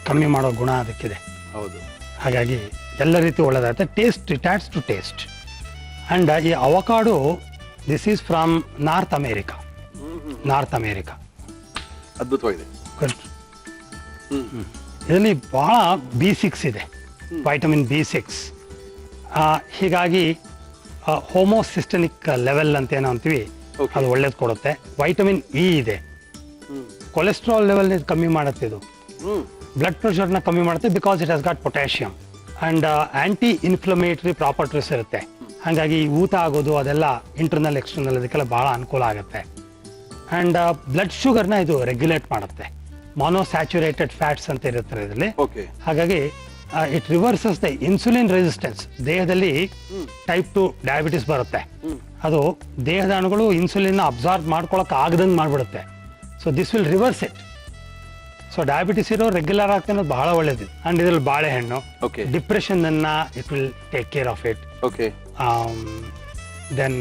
[SPEAKER 4] ಕಮ್ಮಿ ಮಾಡೋ ಗುಣ ಅದಕ್ಕಿದೆ.
[SPEAKER 1] ಹೌದು,
[SPEAKER 4] ಹಾಗಾಗಿ ಎಲ್ಲ ರೀತಿ ಒಳ್ಳೆದಾಗುತ್ತೆ. Taste, it adds to taste. And ಈ avocado, this is from North America.
[SPEAKER 1] ಅದ್ಭುತವಾಗಿದೆ.
[SPEAKER 4] ಇದರಲ್ಲಿ ಬಹಳ B6 ಇದೆ, ವೈಟಮಿನ್ B6. ಹೀಗಾಗಿ ಹೋಮೋಸಿಸ್ಟನಿಕ್ ಲೆವೆಲ್ ಅಂತ ಏನೋ ಅಂತೀವಿ, ಅದು ಒಳ್ಳೇದು ಕೊಡುತ್ತೆ. ವೈಟಮಿನ್ ಇ ಇದೆ, ಕೊಲೆಸ್ಟ್ರಾಲ್ ಲೆವೆಲ್ ಕಮ್ಮಿ ಮಾಡುತ್ತೆ. ಇದು ಬ್ಲಡ್ ಪ್ರೆಷರ್ನ ಕಮ್ಮಿ ಮಾಡುತ್ತೆ, because it has got potassium. And anti inflammatory properties ಇರುತ್ತೆ. ಹಾಗಾಗಿ ಊತ ಆಗೋದು ಅದೆಲ್ಲ ಇಂಟರ್ನಲ್ ಎಕ್ಸ್ಟರ್ನಲ್ ಅದಕ್ಕೆಲ್ಲ ಭಾಳ ಅನುಕೂಲ ಆಗುತ್ತೆ. ಆ್ಯಂಡ್ ಬ್ಲಡ್ ಶುಗರ್ನ ಇದು ರೆಗ್ಯುಲೇಟ್ ಮಾಡುತ್ತೆ. ಮೊನೋಸ್ಯಾಚುರೇಟೆಡ್ ಫ್ಯಾಟ್ಸ್ ಅಂತ ಇರುತ್ತೆ ಇದರಲ್ಲಿ. ಹಾಗಾಗಿ it reverses the insulin resistance. ದೇಹದಲ್ಲಿ ಟೈಪ್ 2 ಡಯಾಬಿಟಿಸ್ ಬರುತ್ತೆ, ಅದು ದೇಹದ ಅಣುಗಳು ಇನ್ಸುಲಿನ್ ಅಬ್ಸಾರ್ಬ್ ಮಾಡ್ಕೊಳಕ್ ಆಗದಂಗೆ ಮಾಡ್ಬಿಡುತ್ತೆ. So this will reverse it. So diabetes ಇರೋ ರೆಗ್ಯುಲರ್ ಆಗ್ತಾ ಅನ್ನೋದು ಬಹಳ ಒಳ್ಳೇದು. ಅಂಡ್ ಇದ್ರಲ್ಲಿ ಬಾಳೆಹಣ್ಣು ಡಿಪ್ರೆಷನ್ ಅನ್ನ it will take care of it. Then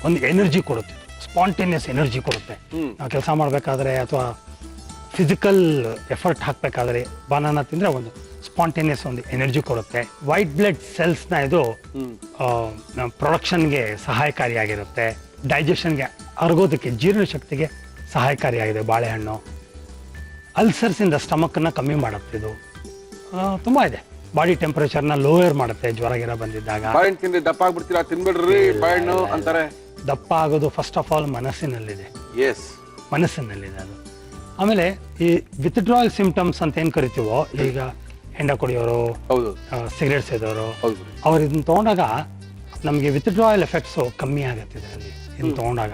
[SPEAKER 4] ಒಂದು ಎನರ್ಜಿ ಕೊಡುತ್ತೆ, ಸ್ಪಾಂಟೇನಿಯಸ್ ಎನರ್ಜಿ ಕೊಡುತ್ತೆ. ನಾವು ಕೆಲಸ ಮಾಡಬೇಕಾದ್ರೆ ಅಥವಾ ಫಿಸಿಕಲ್ ಎಫರ್ಟ್ ಹಾಕಬೇಕಾದ್ರೆ ಬನಾನಾ ತಿಂದ್ರೆ ಒಂದು ಸ್ಪಾಂಟೇನಿಯಸ್ ಒಂದು ಎನರ್ಜಿ ಕೊಡುತ್ತೆ. ವೈಟ್ ಬ್ಲಡ್ ಸೆಲ್ಸ್ನ ಇದು ಪ್ರೊಡಕ್ಷನ್ಗೆ ಸಹಾಯಕಾರಿಯಾಗಿರುತ್ತೆ. ಡೈಜೆಷನ್ಗೆ ಅರಗೋದಕ್ಕೆ ಜೀರ್ಣಶಕ್ತಿಗೆ ಸಹಾಯಕಾರಿಯಾಗಿದೆ ಬಾಳೆಹಣ್ಣು. ಅಲ್ಸರ್ಸ್ ಇಂದ ಸ್ಟಮಕ್ನ ಕಮ್ಮಿ ಮಾಡುತ್ತೆ ಇದು. ತುಂಬಾ ಇದೆ. ಬಾಡಿ ಟೆಂಪರೇಚರ್ನ ಲೋಯರ್ ಮಾಡುತ್ತೆ ಜ್ವರ ಗಿರ ಬಂದಿದ್ದಾಗ.
[SPEAKER 1] ದಪ್ಪ ಆಗ್ಬಿಡ್ತೀರಾ, ತಿನ್ಬಿಡ್ರಿ ಬಾಳೆಹಣ್ಣು ಅಂತಾರೆ.
[SPEAKER 4] ದಪ್ಪ ಆಗೋದು ಫಸ್ಟ್ ಆಫ್ ಆಲ್ ಮನಸ್ಸಿನಲ್ಲಿದೆ. ಮನಸ್ಸಿನಲ್ಲಿದೆ ಅದು. ಆಮೇಲೆ ಈ ವಿತ್ಡ್ರಾಯಲ್ ಸಿಂಪ್ಟಮ್ಸ್ ಅಂತ ಏನ್ ಕರಿತೀವೋ, ಈಗ ಹೆಂಡ ಕುಡಿಯೋರು, ಸಿಗರೇಟ್ ಸೇದೋರು, ಅವ್ರು ಇದನ್ನ ತಗೊಂಡಾಗ ನಮಗೆ ವಿತ್ಡ್ರಾಯಲ್ ಎಫೆಕ್ಟ್ಸು ಕಮ್ಮಿ ಆಗುತ್ತೆ ಇದರಲ್ಲಿ ಇದನ್ನ ತಗೊಂಡಾಗ.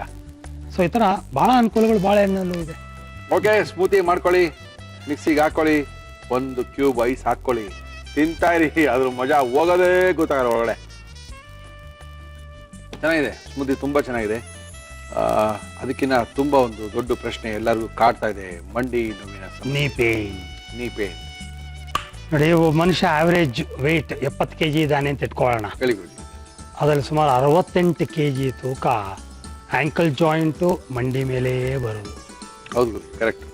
[SPEAKER 4] ಸೊ ಈ ಥರ ಭಾಳ ಅನುಕೂಲಗಳು ಬಾಳೆಹಣ್ಣಲ್ಲೂ ಇದೆ.
[SPEAKER 1] ಓಕೆ, ಸ್ಮೂತಿ ಮಾಡ್ಕೊಳ್ಳಿ, ಮಿಕ್ಸಿಗೆ ಹಾಕೊಳ್ಳಿ, 1 ಕ್ಯೂಬ್ ಐಸ್ ಹಾಕೊಳ್ಳಿ, ತಿಂತಾ ಇರಿ, ಅದ್ರ ಮಜಾ ಹೋಗೋದೇ ಗೊತ್ತಾಗಲ್ಲ ಒಳಗಡೆ. ಚೆನ್ನಾಗಿದೆ ಸ್ಮೂತಿ, ತುಂಬಾ ಚೆನ್ನಾಗಿದೆ. ಅದಕ್ಕಿಂತ ತುಂಬಾ ಒಂದು ದೊಡ್ಡ ಪ್ರಶ್ನೆ ಎಲ್ಲರಿಗೂ ಕಾಡ್ತಾ ಇದೆ, ಮಂಡಿ ನೋವಿನ
[SPEAKER 4] ನೀ ಪೇನ್. ನೋಡಿ, ಮನುಷ್ಯ ಆವರೇಜ್ ವೆಯ್ಟ್ 70 kg ಇದ್ದಾನೆ ಅಂತ ಇಟ್ಕೊಳ್ಳೋಣ. ಅದರಲ್ಲಿ ಸುಮಾರು 68 kg ತೂಕ ಆಂಕಲ್ ಜಾಯಿಂಟು ಮಂಡಿ ಮೇಲೆ ಬರೋದು.
[SPEAKER 1] ಹೌದು, ಕರೆಕ್ಟ್.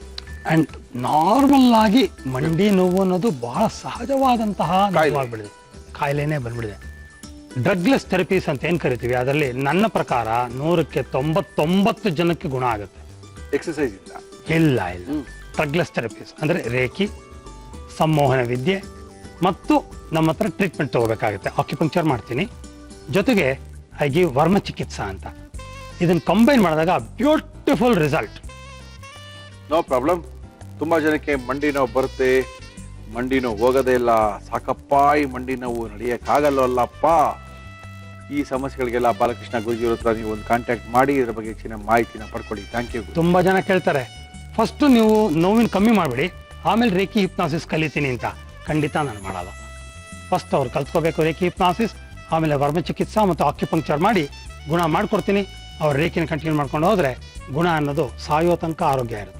[SPEAKER 4] ಅಂಡ್ ನಾರ್ಮಲ್ ಆಗಿ ಮಂಡಿ ನೋವು ಅನ್ನೋದು ಬಹಳ ಸಹಜವಾದಂತಹ ನೋವಾಗ್ಬಿಡಿದೆ, ಕಾಯಿಲೆನೇ ಬಂದ್ಬಿಡಿದೆ. ಡ್ರಗ್ಲೆಸ್ ಥೆರಪೀಸ್ ಅಂತ ಏನ್ ಕರಿತೀವಿ, ಅದರಲ್ಲಿ ನನ್ನ ಪ್ರಕಾರ 100ಕ್ಕೆ 99 ಜನಕ್ಕೆ ಗುಣ ಆಗುತ್ತೆ.
[SPEAKER 1] ಎಕ್ಸರ್ಸೈಸ್
[SPEAKER 4] ಇಲ್ಲ. ಡ್ರಗ್ಲೆಸ್ ಥೆರಪೀಸ್ ಅಂದ್ರೆ ರೇಖಿ, ಸಂಮೋಹನ ವಿದ್ಯೆ ಮತ್ತು ನಮ್ಮ ಹತ್ರ ಟ್ರೀಟ್ಮೆಂಟ್ ತಗೋಬೇಕಾಗುತ್ತೆ. ಆಕ್ಯುಪಂಕ್ಚರ್ ಮಾಡ್ತೀನಿ, ಜೊತೆಗೆ ಐ ಗಿವ್ ವರ್ಮ ಚಿಕಿತ್ಸಾ ಅಂತ. ಇದನ್ನ ಕಂಬೈನ್ ಮಾಡಿದಾಗ ಬ್ಯೂಟಿಫುಲ್ ರಿಸಲ್ಟ್.
[SPEAKER 1] No problem. ತುಂಬಾ ಜನಕ್ಕೆ ಮಂಡಿ ನೋವು ಬರುತ್ತೆ, ಮಂಡಿ ನೋವು ಹೋಗೋದೇ ಇಲ್ಲ, ಸಾಕಪ್ಪ ಈ ಮಂಡಿ ನೋವು ನಡೆಯಕ್ಕಾಗಲ್ಲಪ್ಪ. ಈ ಸಮಸ್ಯೆಗಳಿಗೆಲ್ಲ ಬಾಲಕೃಷ್ಣ ಗುರೂಜಿಯವರ ಹತ್ರ ನೀವು ಒಂದು ಕಾಂಟ್ಯಾಕ್ಟ್ ಮಾಡಿ ಇದ್ರ ಬಗ್ಗೆ ಹೆಚ್ಚಿನ ಮಾಹಿತಿನ ಪಡ್ಕೊಳ್ಳಿ. Thank you.
[SPEAKER 4] ತುಂಬಾ ಜನ ಕೇಳ್ತಾರೆ, ಫಸ್ಟ್ ನೀವು ನೋವಿನ ಕಮ್ಮಿ ಮಾಡ್ಬಿಡಿ, ಆಮೇಲೆ ರೇಖಿ ಹಿಪ್ನಾಸಿಸ್ ಕಲಿತೀನಿ ಅಂತ. ಖಂಡಿತ ನಾನು ಮಾಡಲ್ಲ. ಫಸ್ಟ್ ಅವ್ರು ಕಲ್ತ್ಕೋಬೇಕು ರೇಖಿ ಹಿಪ್ನಾಸಿಸ್, ಆಮೇಲೆ ವರ್ಮ ಚಿಕಿತ್ಸಾ ಮತ್ತು ಆಕ್ಯುಪಂಕ್ಚರ್ ಮಾಡಿ ಗುಣ ಮಾಡ್ಕೊಡ್ತೀನಿ. ಅವ್ರ ರೇಖಿನ ಕಂಟಿನ್ಯೂ ಮಾಡ್ಕೊಂಡು ಹೋದ್ರೆ ಗುಣ ಅನ್ನೋದು ಸಾಯೋ ತನಕ ಆರೋಗ್ಯ ಇರುತ್ತೆ.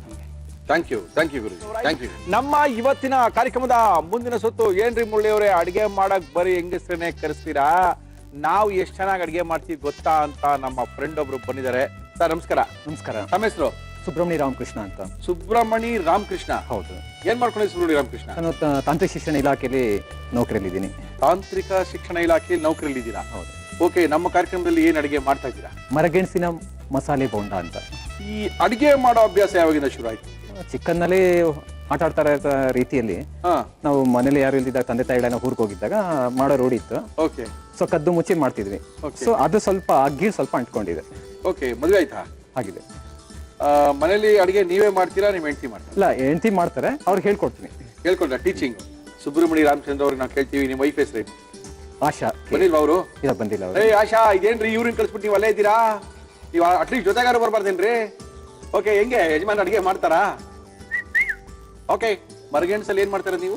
[SPEAKER 1] Thank you Guruji, thank you. ನಮ್ಮ ಇವತ್ತಿನ ಕಾರ್ಯಕ್ರಮದ ಮುಂದಿನ ಸುತ್ತು ಏನ್ರಿ ಮುರಳಿ ಅವರೇ, ಅಡಿಗೆ ಮಾಡಕ್ ಬರೀ ಹೆಂಗಸ್ರನ್ನೇ ಕರೆಸ್ತೀರಾ? ನಾವು ಎಷ್ಟು ಚೆನ್ನಾಗಿ ಅಡಿಗೆ ಮಾಡ್ತೀವಿ ಗೊತ್ತಾ ಅಂತ ನಮ್ಮ ಫ್ರೆಂಡ್ ಒಬ್ರು ಬಂದಿದ್ದಾರೆ. ಸರ್ ನಮಸ್ಕಾರ.
[SPEAKER 5] ನಮಸ್ಕಾರ.
[SPEAKER 1] ತಮ್ಮ ಹೆಸರು?
[SPEAKER 5] ಸುಬ್ರಹ್ಮಣ್ಯ ರಾಮಕೃಷ್ಣ ಅಂತ.
[SPEAKER 1] ಸುಬ್ರಹ್ಮಣ್ಯ ರಾಮಕೃಷ್ಣ? ಹೌದು. ಏನ್ ಮಾಡ್ಕೊಂಡಿದ್ದೀರಿ ಸುಬ್ರಹ್ಮಣ್ಯ ರಾಮಕೃಷ್ಣ?
[SPEAKER 5] ನಾನು ತಾಂತ್ರಿಕ ಶಿಕ್ಷಣ ಇಲಾಖೆಯಲ್ಲಿ ನೌಕರಿಯಲ್ಲಿದ್ದೀನಿ.
[SPEAKER 1] ತಾಂತ್ರಿಕ ಶಿಕ್ಷಣ ಇಲಾಖೆಯಲ್ಲಿ ನೌಕರಿಯಲ್ಲಿದ್ದೀರಾ?
[SPEAKER 5] ಹೌದು.
[SPEAKER 1] ಓಕೆ, ನಮ್ಮ ಕಾರ್ಯಕ್ರಮದಲ್ಲಿ ಏನ್ ಅಡಿಗೆ ಮಾಡ್ತಾ ಇದ್ದೀರಾ?
[SPEAKER 5] ಮರಗೆಣಸಿನ ಮಸಾಲೆ ಬೋಂಡ ಅಂತ.
[SPEAKER 1] ಈ ಅಡಿಗೆ ಮಾಡೋ ಅಭ್ಯಾಸ ಯಾವಾಗಿಂದ ಶುರು ಆಯ್ತು?
[SPEAKER 5] ಚಿಕ್ಕನ್ನಲ್ಲಿ ಆಟ ಆಡ್ತಾ ಇರೋ ರೀತಿಯಲ್ಲಿ ನಾವು ಮನೇಲಿ ಯಾರು ಇಲ್ದಿದ್ದಾಗ ತಂದೆ ತಾಯಿಗಳನ್ನ ಊರಿಗೆ ಹೋಗಿದ್ದಾಗ ಮಾಡೋ ರೂಢಿ ಇತ್ತು.
[SPEAKER 1] ಓಕೆ.
[SPEAKER 5] ಸೊ ಕದ್ದು ಮುಚ್ಚಿ ಮಾಡ್ತಿದ್ವಿ. ಸೊ ಅದು ಸ್ವಲ್ಪ ಗೀಳ್ ಸ್ವಲ್ಪ ಅಂಟ್ಕೊಂಡಿದೆ.
[SPEAKER 1] ಓಕೆ, ಮದುವೆ ಆಯ್ತಾ?
[SPEAKER 5] ಆಗಿದೆ.
[SPEAKER 1] ಮನೇಲಿ ಅಡಿಗೆ ನೀವೇ ಮಾಡ್ತೀರಾ, ನಿಮ್ಮ ಹೆಂಡತಿ ಮಾಡ್ತೀರಾ?
[SPEAKER 5] ಇಲ್ಲ, ಹೆಂಡತಿ ಮಾಡ್ತಾರೆ, ಅವ್ರಿಗೆ ಹೇಳ್ಕೊಡ್ತೀನಿ.
[SPEAKER 1] ಹೇಳ್ಕೊಂಡ್ರ ಟೀಚಿಂಗ್? ಸುಬ್ರಹ್ಮಣ್ಯ ರಾಮಚಂದ್ರ ಅವ್ರಿಗೆ ನಾವು ಕೇಳ್ತೀವಿ, ನಿಮ್ಮ ವೈಫ್ ಹೆಸರು?
[SPEAKER 5] ಆಶಾ.
[SPEAKER 1] ಬಂದಿಲ್ವಾ ಅವರು?
[SPEAKER 5] ಇಲ್ಲ, ಬಂದಿಲ್ಲ ಅವರು.
[SPEAKER 1] ಆಶಾ, ಇದೇನ್ರಿ ಇವ್ರನ್ನ ಕಳಿಸ್ಬಿಟ್ಟು ನೀವು ಅಲ್ಲೇ ಇದ್ದೀರಾ? ನೀವು ಅಟ್ಲೀಸ್ಟ್ ಜೊತೆಗಾರ ಬರ್ಬಾರ್ದೇನ್ರಿ? ಓಕೆ, ಹೆಂಗೆ ಯಜಮಾನ್ ಅಡಿಗೆ ಮಾಡ್ತಾರಾ? ಓಕೆ, ಮರಗೆಣಸಲ್ಲಿ ಏನ್ ಮಾಡ್ತಾರ ನೀವು?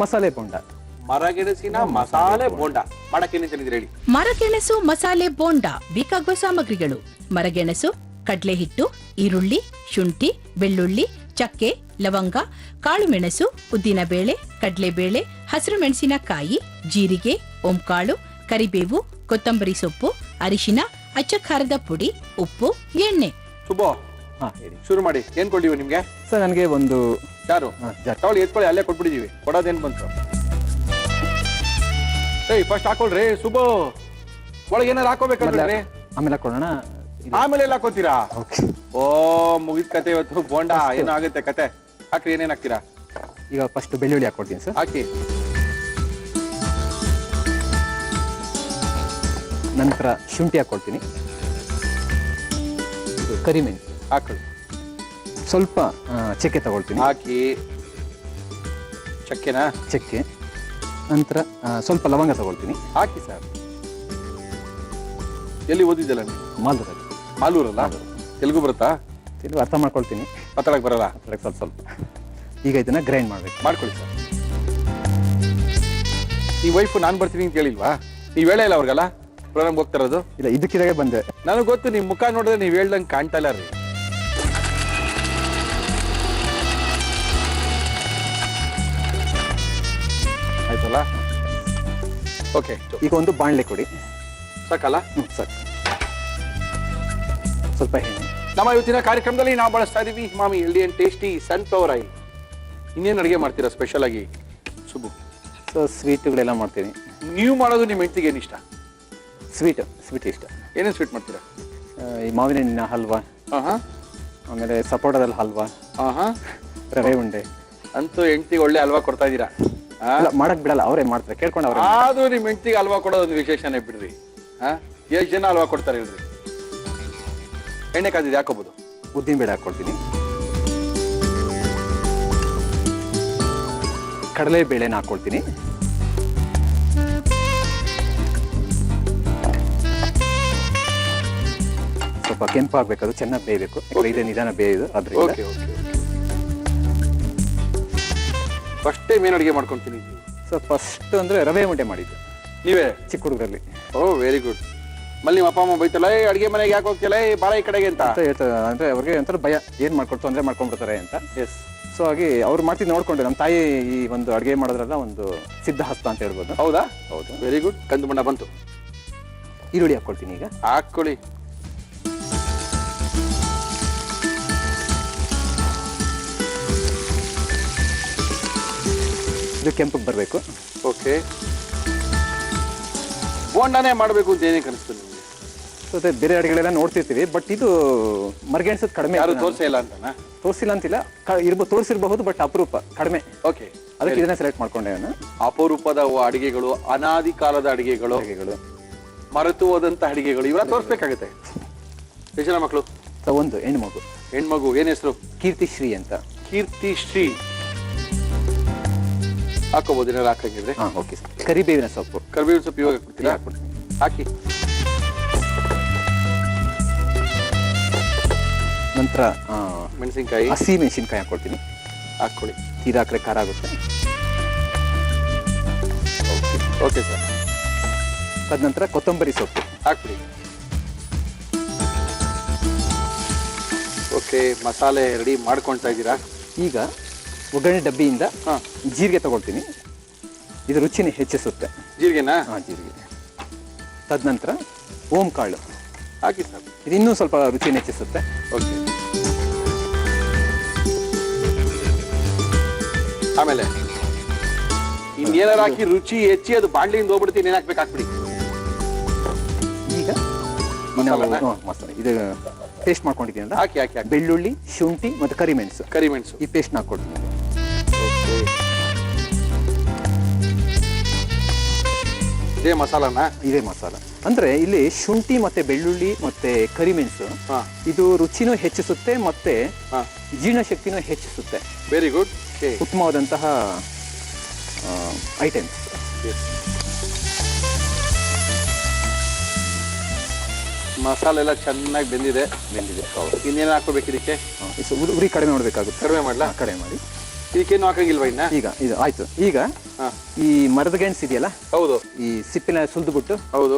[SPEAKER 5] ಮಸಾಲೆ ಬೋಂಡ.
[SPEAKER 1] ಮರಗೆಣಸಿನ ಮಸಾಲೆ ಬೋಂಡ ಮಾಡಕ್ಕೆ ಏನೇನು ತಿಳಿದ್ರಿ ಹೇಳಿ?
[SPEAKER 3] ಮರಗೆಣಸು ಮಸಾಲೆ ಬೋಂಡ ಬೇಕಾಗುವ ಸಾಮಗ್ರಿಗಳು: ಮರಗೆಣಸು, ಕಡ್ಲೆ ಹಿಟ್ಟು, ಈರುಳ್ಳಿ, ಶುಂಠಿ, ಬೆಳ್ಳುಳ್ಳಿ, ಚಕ್ಕೆ, ಲವಂಗ, ಕಾಳುಮೆಣಸು, ಉದ್ದಿನಬೇಳೆ, ಕಡಲೆಬೇಳೆ, ಹಸಿರು ಮೆಣಸಿನಕಾಯಿ, ಜೀರಿಗೆ, ಓಂಕಾಳು, ಕರಿಬೇವು, ಕೊತ್ತಂಬರಿ ಸೊಪ್ಪು, ಅರಿಶಿನ, ಅಚ್ಚ ಖಾರದ ಪುಡಿ, ಉಪ್ಪು, ಎಣ್ಣೆ.
[SPEAKER 1] ಸುಬ್ಬು, ಶುರು ಮಾಡಿ. ಏನ್ ಕೊಟ್ಟಿವಿ ನಿಮ್ಗೆ?
[SPEAKER 5] ಸರ್ ನನಗೆ ಒಂದು
[SPEAKER 1] ಜಾರು ತಗೊಳ್ಳಿ, ಎತ್ಕೊಳ್ಳಿ, ಅಲ್ಲೇ ಕೊಟ್ಬಿಟ್ಟಿದೀವಿ. ಕೊಡೋದೇನ್ ಬಂತು? ಫಸ್ಟ್ ಹಾಕೊಳ್ರಿ ಸುಬ್ಬು, ಒಳಗೆ ಏನಾರು ಹಾಕೋಬೇಕಲ್ರಿ?
[SPEAKER 5] ಆಮೇಲೆ ಹಾಕೊಳ್ಳೋಣ.
[SPEAKER 1] ಆಮೇಲೆ ಎಲ್ಲ ಹಾಕೋತೀರಾ? ಓ, ಮುಗಿದ ಕತೆ ಇವತ್ತು. ಬೋಂಡ ಏನೋ ಆಗುತ್ತೆ ಕತೆ. ಹಾಕ್ರಿ, ಏನೇನ್ ಹಾಕ್ತೀರಾ?
[SPEAKER 5] ಈಗ ಫಸ್ಟ್ ಬೆಳ್ಳುಳ್ಳಿ ಹಾಕೊಡ್ತೀನಿ ಸರ್.
[SPEAKER 1] ಹಾಕಿ.
[SPEAKER 5] ನಂತರ ಶುಂಠಿ ಹಾಕೊಳ್ತೀನಿ. ಕರಿಮೆಣಸು
[SPEAKER 1] ಹಾಕೊಳ್ಳಿ.
[SPEAKER 5] ಸ್ವಲ್ಪ ಚಕ್ಕೆ ತಗೊಳ್ತೀನಿ.
[SPEAKER 1] ಹಾಕಿ. ಚಕ್ಕೆನಾ?
[SPEAKER 5] ಚಕ್ಕೆ. ನಂತರ ಸ್ವಲ್ಪ ಲವಂಗ ತಗೊಳ್ತೀನಿ.
[SPEAKER 1] ಹಾಕಿ ಸರ್. ಎಲ್ಲಿ ಓದಿದ್ದಲ್ಲ ನೀವು?
[SPEAKER 5] ಮಾಲ್ದೂರಲ್ಲಿ.
[SPEAKER 1] ಮಾಲೂರಲ್ಲ? ತೆಲುಗು ಬರುತ್ತಾ?
[SPEAKER 5] ಇದು ಅರ್ಥ ಮಾಡ್ಕೊಳ್ತೀನಿ,
[SPEAKER 1] ಮಾತಾಡಕ್ ಬರಲ್ಲ?
[SPEAKER 5] ಸ್ವಲ್ಪ ಸ್ವಲ್ಪ. ಈಗ ಇದನ್ನ ಗ್ರೈಂಡ್ ಮಾಡ್ಬೇಕು.
[SPEAKER 1] ಮಾಡ್ಕೊಳ್ಳಿ ಸರ್. ಈ ವೈಫು ನಾನು ಬರ್ತೀನಿ ಅಂತ ಹೇಳಿಲ್ವಾ? ನೀವ್ ಹೇಳ ಇಲ್ಲ ಅವ್ರಿಗಲ್ಲ ಪ್ರೋಗ್ರಾಮ್ಗೆ ಹೋಗ್ತಾ ಇರೋದು?
[SPEAKER 5] ಇಲ್ಲ, ಇದಕ್ಕಿದಾಗೆ ಬಂದೆ.
[SPEAKER 1] ನನಗೆ ಗೊತ್ತು, ನಿಮ್ ಮುಖ ನೋಡಿದ್ರೆ ನೀವ್ ಹೇಳ್ದಂಗೆ ಕಾಣ್ತಾ ಇಲ್ಲ ರೀ. ಆಯ್ತಲ್ಲ? ಓಕೆ,
[SPEAKER 5] ಈಗ ಒಂದು ಬಾಣಲೆ ಕೊಡಿ.
[SPEAKER 1] ಸಾಕಲ್ಲ?
[SPEAKER 5] ಸಾಕು. ಸ್ವಲ್ಪ ಎಣ್ಣೆ.
[SPEAKER 1] ನಮ್ಮ ಇವತ್ತಿನ ಕಾರ್ಯಕ್ರಮದಲ್ಲಿ ನಾವು ಬಳಸ್ತಾ ಇದೀವಿ Emami healthy and tasty sunflower oil. ಇನ್ನೇನು ಅಡುಗೆ ಮಾಡ್ತೀರಾ ಸ್ಪೆಷಲ್ ಆಗಿ ಸುಬ್ಬು?
[SPEAKER 5] ಸೊ ಸ್ವೀಟ್ಗಳೆಲ್ಲ ಮಾಡ್ತೀನಿ.
[SPEAKER 1] ನೀವು ಮಾಡೋದು ನಿಮ್ಮ ಹೆಂಡತಿಗೆ ಏನು ಇಷ್ಟ?
[SPEAKER 5] ಸ್ವೀಟ್ ಇಷ್ಟ.
[SPEAKER 1] ಏನೇನು ಸ್ವೀಟ್ ಮಾಡ್ತೀರಾ?
[SPEAKER 5] ಈ ಮಾವಿನ ಹಣ್ಣಿನ ಹಲ್ವಾ, ಆಮೇಲೆ ಸಪೋಟದಲ್ಲಿ ಹಲ್ವಾ, ರವೆ ಉಂಡೆ.
[SPEAKER 1] ಅಂತೂ ಹೆಂಡತಿಗೆ ಒಳ್ಳೆ ಹಲ್ವಾ ಕೊಡ್ತಾ ಇದ್ದೀರಾ.
[SPEAKER 5] ಮಾಡಕ್ ಬಿಡಲ್ಲ, ಅವರೇ ಮಾಡ್ತಾರೆ, ಕೇಳ್ಕೊಂಡು ಅವ್ರೆ.
[SPEAKER 1] ಆದ್ರೂ ನಿಮ್ಮ ಹೆಂಡತಿಗೆ ಹಲ್ವಾ ಕೊಡೋದು ಒಂದು ವಿಶೇಷನೇ ಬಿಡ್ರಿ. ಎಷ್ಟು ಜನ ಹಲ್ವಾ ಕೊಡ್ತಾರೆ ಹೇಳ್ರಿ? ಎಣ್ಣೆ ಕಾದಿದೆ, ಹಾಕೋಬಹುದು.
[SPEAKER 5] ಉದ್ದಿನ ಬೇಳೆ ಹಾಕೊಳ್ತೀನಿ. ಕಡಲೆ ಬೇಳೆನ ಹಾಕೊಳ್ತೀನಿ. ಸ್ವಲ್ಪ ಕೆಂಪಾಗಬೇಕು, ಅದು ಚೆನ್ನಾಗಿ ಬೇಯಬೇಕು. ಇದೇ ನಿಧಾನ ಬೇಯೋದು, ಅದರಿಂದ.
[SPEAKER 1] Okay okay. ಫಸ್ಟ್ ಟೈಮ್ ಏನು ಅಡುಗೆ ಮಾಡ್ಕೊಂತೀನಿ?
[SPEAKER 5] ಸೊ ಫಸ್ಟ್ ಅಂದ್ರೆ ರವೆ ಉಂಡೆ ಮಾಡಿದ್ದು
[SPEAKER 1] ನೀವೇ
[SPEAKER 5] ಚಿಕ್ಕ ಹುಡುಗರಲ್ಲಿ.
[SPEAKER 1] ಓ ವೆರಿ ಗುಡ್. ಮಲ್ಲಿ ನಿಮ್ಮ ಅಪ್ಪ ಅಮ್ಮ ಬೈತಲ್ಲ, ಅಡುಗೆ ಮನೆಗೆ ಯಾಕೆ ಹೋಗ್ತಿಲ್ಲ, ಬಾರ ಈ ಕಡೆಗೆ ಅಂತ
[SPEAKER 5] ಹೇಳ್ತಾರೆ. ಅಂದ್ರೆ ಅವ್ರಿಗೆ ಒಂಥರ ಭಯ, ಏನ್ ಮಾಡ್ಕೊಡ್ತು ತೊಂದರೆ ಮಾಡ್ಕೊಂಡ್ಬಿಡ್ತಾರೆ ಅಂತ. ಎಸ್. ಸೊ ಹಾಗೆ ಅವ್ರು ಮಾಡ್ತಿದ್ದು ನೋಡ್ಕೊಂಡು ನಮ್ಮ ತಾಯಿ ಈ ಒಂದು ಅಡುಗೆ ಮಾಡೋದ್ರಲ್ಲ ಒಂದು ಸಿದ್ಧ ಹಸ್ತ ಅಂತ ಹೇಳ್ಬೋದು.
[SPEAKER 1] ಹೌದಾ?
[SPEAKER 5] ಹೌದು.
[SPEAKER 1] Very good. ಕಂದು ಬಣ್ಣ ಬಂತು.
[SPEAKER 5] ಈರುಳ್ಳಿ ಹಾಕೊಳ್ತೀನಿ ಈಗ.
[SPEAKER 1] ಹಾಕೊಳ್ಳಿ.
[SPEAKER 5] ಇದು ಕೆಂಪಗೆ ಬರಬೇಕು.
[SPEAKER 1] ಓಕೆ. ಬೋಂಡಾನೇ ಮಾಡಬೇಕು ಅಂತ ಏನೇ ಕನಿಸ್ತು ನಿಮಗೆ?
[SPEAKER 5] ಮತ್ತೆ ಬೇರೆ ಅಡುಗೆಗಳೆಲ್ಲ ನೋಡ್ತಿರ್ತೀವಿ, ಬಟ್ ಇದು ಮರ್ಗೆಣ್ಸೋದು ಕಡಿಮೆ.
[SPEAKER 1] ಯಾರು ತೋರಿಸಿಲ್ಲ ಅಂತನಾ?
[SPEAKER 5] ತೋರಿಸಿಲ್ಲ ಅಂತಿಲ್ಲ, ತೋರಿಸಿರಬಹುದು, ಬಟ್ ಅಪರೂಪ, ಕಡಿಮೆ.
[SPEAKER 1] ಓಕೆ,
[SPEAKER 5] ಅದಕ್ಕೆ ಇದನ್ನ ಸೆಲೆಕ್ಟ್ ಮಾಡ್ಕೊಂಡೆ ನಾನು.
[SPEAKER 1] ಅಪರೂಪದ ಅಡಿಗೆಗಳು, ಅನಾದಿ ಕಾಲದ ಅಡಿಗೆಗಳು, ಮರೆತು ಹೋದಂತ ಅಡಿಗೆಗಳು, ಇವೆಲ್ಲ ತೋರಿಸ್ಬೇಕಾಗತ್ತೆ. ಎಷ್ಟು ಜನ ಮಕ್ಕಳು?
[SPEAKER 5] ಒಂದು ಹೆಣ್ಮಗು.
[SPEAKER 1] ಹೆಣ್ಮಗು ಏನ್ ಹೆಸರು?
[SPEAKER 5] ಕೀರ್ತಿಶ್ರೀ ಅಂತ.
[SPEAKER 1] ಕೀರ್ತಿಶ್ರೀ. ಹಾಕೋಬಹುದು, ಏನಾರು ಹಾಕಂಗಿದ್ರೆ.
[SPEAKER 5] ಓಕೆ. ಕರಿಬೇವಿನ ಸೊಪ್ಪು.
[SPEAKER 1] ಕರಿಬೇವಿನ ಸೊಪ್ಪು ಇವಾಗ ಕೊಡ್ತೀರಾ? ಹಾಕಿ.
[SPEAKER 5] ನಂತರ
[SPEAKER 1] ಮೆಣಸಿನ್ಕಾಯಿ,
[SPEAKER 5] ಹಸಿ ಮೆಣಸಿನ್ಕಾಯಿ ಹಾಕೊಳ್ತೀನಿ.
[SPEAKER 1] ಹಾಕೊಳ್ಳಿ.
[SPEAKER 5] ತೀರಾ ಹಾಕ್ರೆ ಖಾರ ಆಗುತ್ತೆ.
[SPEAKER 1] Okay sir.
[SPEAKER 5] ತದನಂತರ ಕೊತ್ತಂಬರಿ ಸೊಪ್ಪು
[SPEAKER 1] ಹಾಕ್ಬಿಡಿ. ಓಕೆ, ಮಸಾಲೆ ರೆಡಿ ಮಾಡ್ಕೊಳ್ತಾ ಇದ್ದೀರಾ?
[SPEAKER 5] ಈಗ ಒಗ್ಗರಣೆ ಡಬ್ಬಿಯಿಂದ ಜೀರಿಗೆ ತಗೊಳ್ತೀನಿ. ಇದು ರುಚಿನ ಹೆಚ್ಚಿಸುತ್ತೆ.
[SPEAKER 1] ಜೀರಿಗೆನಾ?
[SPEAKER 5] ಜೀರಿಗೆ. ತದನಂತರ ಓಂ ಕಾಳು
[SPEAKER 1] ಹಾಕಿ ಸರ್.
[SPEAKER 5] ಇದು ಇನ್ನೂ ಸ್ವಲ್ಪ ರುಚಿನ ಹೆಚ್ಚಿಸುತ್ತೆ.
[SPEAKER 1] ಓಕೆ. ಆಮೇಲೆ ಇನ್ನೇನಾರು ಹಾಕಿ ರುಚಿ ಹೆಚ್ಚಿ ಅದು ಬಾಣ್ಲಿಯಿಂದ ಹೋಗ್ಬಿಡ್ತೀನಿ. ಏನ್ ಹಾಕ್ಬೇಕು? ಹಾಕ್ಬಿಡಿ.
[SPEAKER 5] ಈಗ ಮಸಾಲೆ ಇದು ಪೇಸ್ಟ್ ಮಾಡ್ಕೊಂಡಿದ್ದೀನಿ.
[SPEAKER 1] ಹಾಕಿ ಹಾಕಿ ಹಾಕಿ.
[SPEAKER 5] ಬೆಳ್ಳುಳ್ಳಿ, ಶುಂಠಿ ಮತ್ತು ಕರಿಮೆಣಸು.
[SPEAKER 1] ಕರಿಮೆಣಸು
[SPEAKER 5] ಈ ಪೇಸ್ಟ್ ಹಾಕೊಳ್ತೀನಿ.
[SPEAKER 1] ಇದೇ ಮಸಾಲಾನ?
[SPEAKER 5] ಇದೇ ಮಸಾಲ. ಅಂದ್ರೆ ಇಲ್ಲಿ ಶುಂಠಿ ಮತ್ತೆ ಬೆಳ್ಳುಳ್ಳಿ ಮತ್ತೆ ಕರಿಮೆಣಸು ಇದು ರುಚಿನೂ ಹೆಚ್ಚಿಸುತ್ತೆ ಮತ್ತೆ ಜೀರ್ಣಶಕ್ತಿನೂ ಹೆಚ್ಚಿಸುತ್ತೆ.
[SPEAKER 1] Very good.
[SPEAKER 5] ಉತ್ತಮವಾದಂತಹ ಐಟಮ್ಸ್.
[SPEAKER 1] ಮಸಾಲೆ ಎಲ್ಲ ಚೆನ್ನಾಗಿ ಬೆಂದಿದೆ. ಇನ್ನೇನು ಹಾಕೋಬೇಕು ಇದಕ್ಕೆ?
[SPEAKER 5] ಉರಿ ಕಡಿಮೆ ಮಾಡಬೇಕಾಗುತ್ತೆ.
[SPEAKER 1] ಕಡಿಮೆ ಮಾಡ್ಲಾ?
[SPEAKER 5] ಕಡಿಮೆ ಮಾಡಿ.
[SPEAKER 1] ಇದಕ್ಕೇನು ಹಾಕಂಗಿಲ್ವಾ ಇನ್ನ?
[SPEAKER 5] ಈಗ ಇದು ಆಯ್ತು. ಈಗ ಈ ಮರದ ಗೆಣಸು ಇದೆಯಲ್ಲ,
[SPEAKER 1] ಹೌದು,
[SPEAKER 5] ಈ ಸಿಪ್ಪಿನ ಸುಲಿದ್ಬಿಟ್ಟು
[SPEAKER 1] ಹೌದು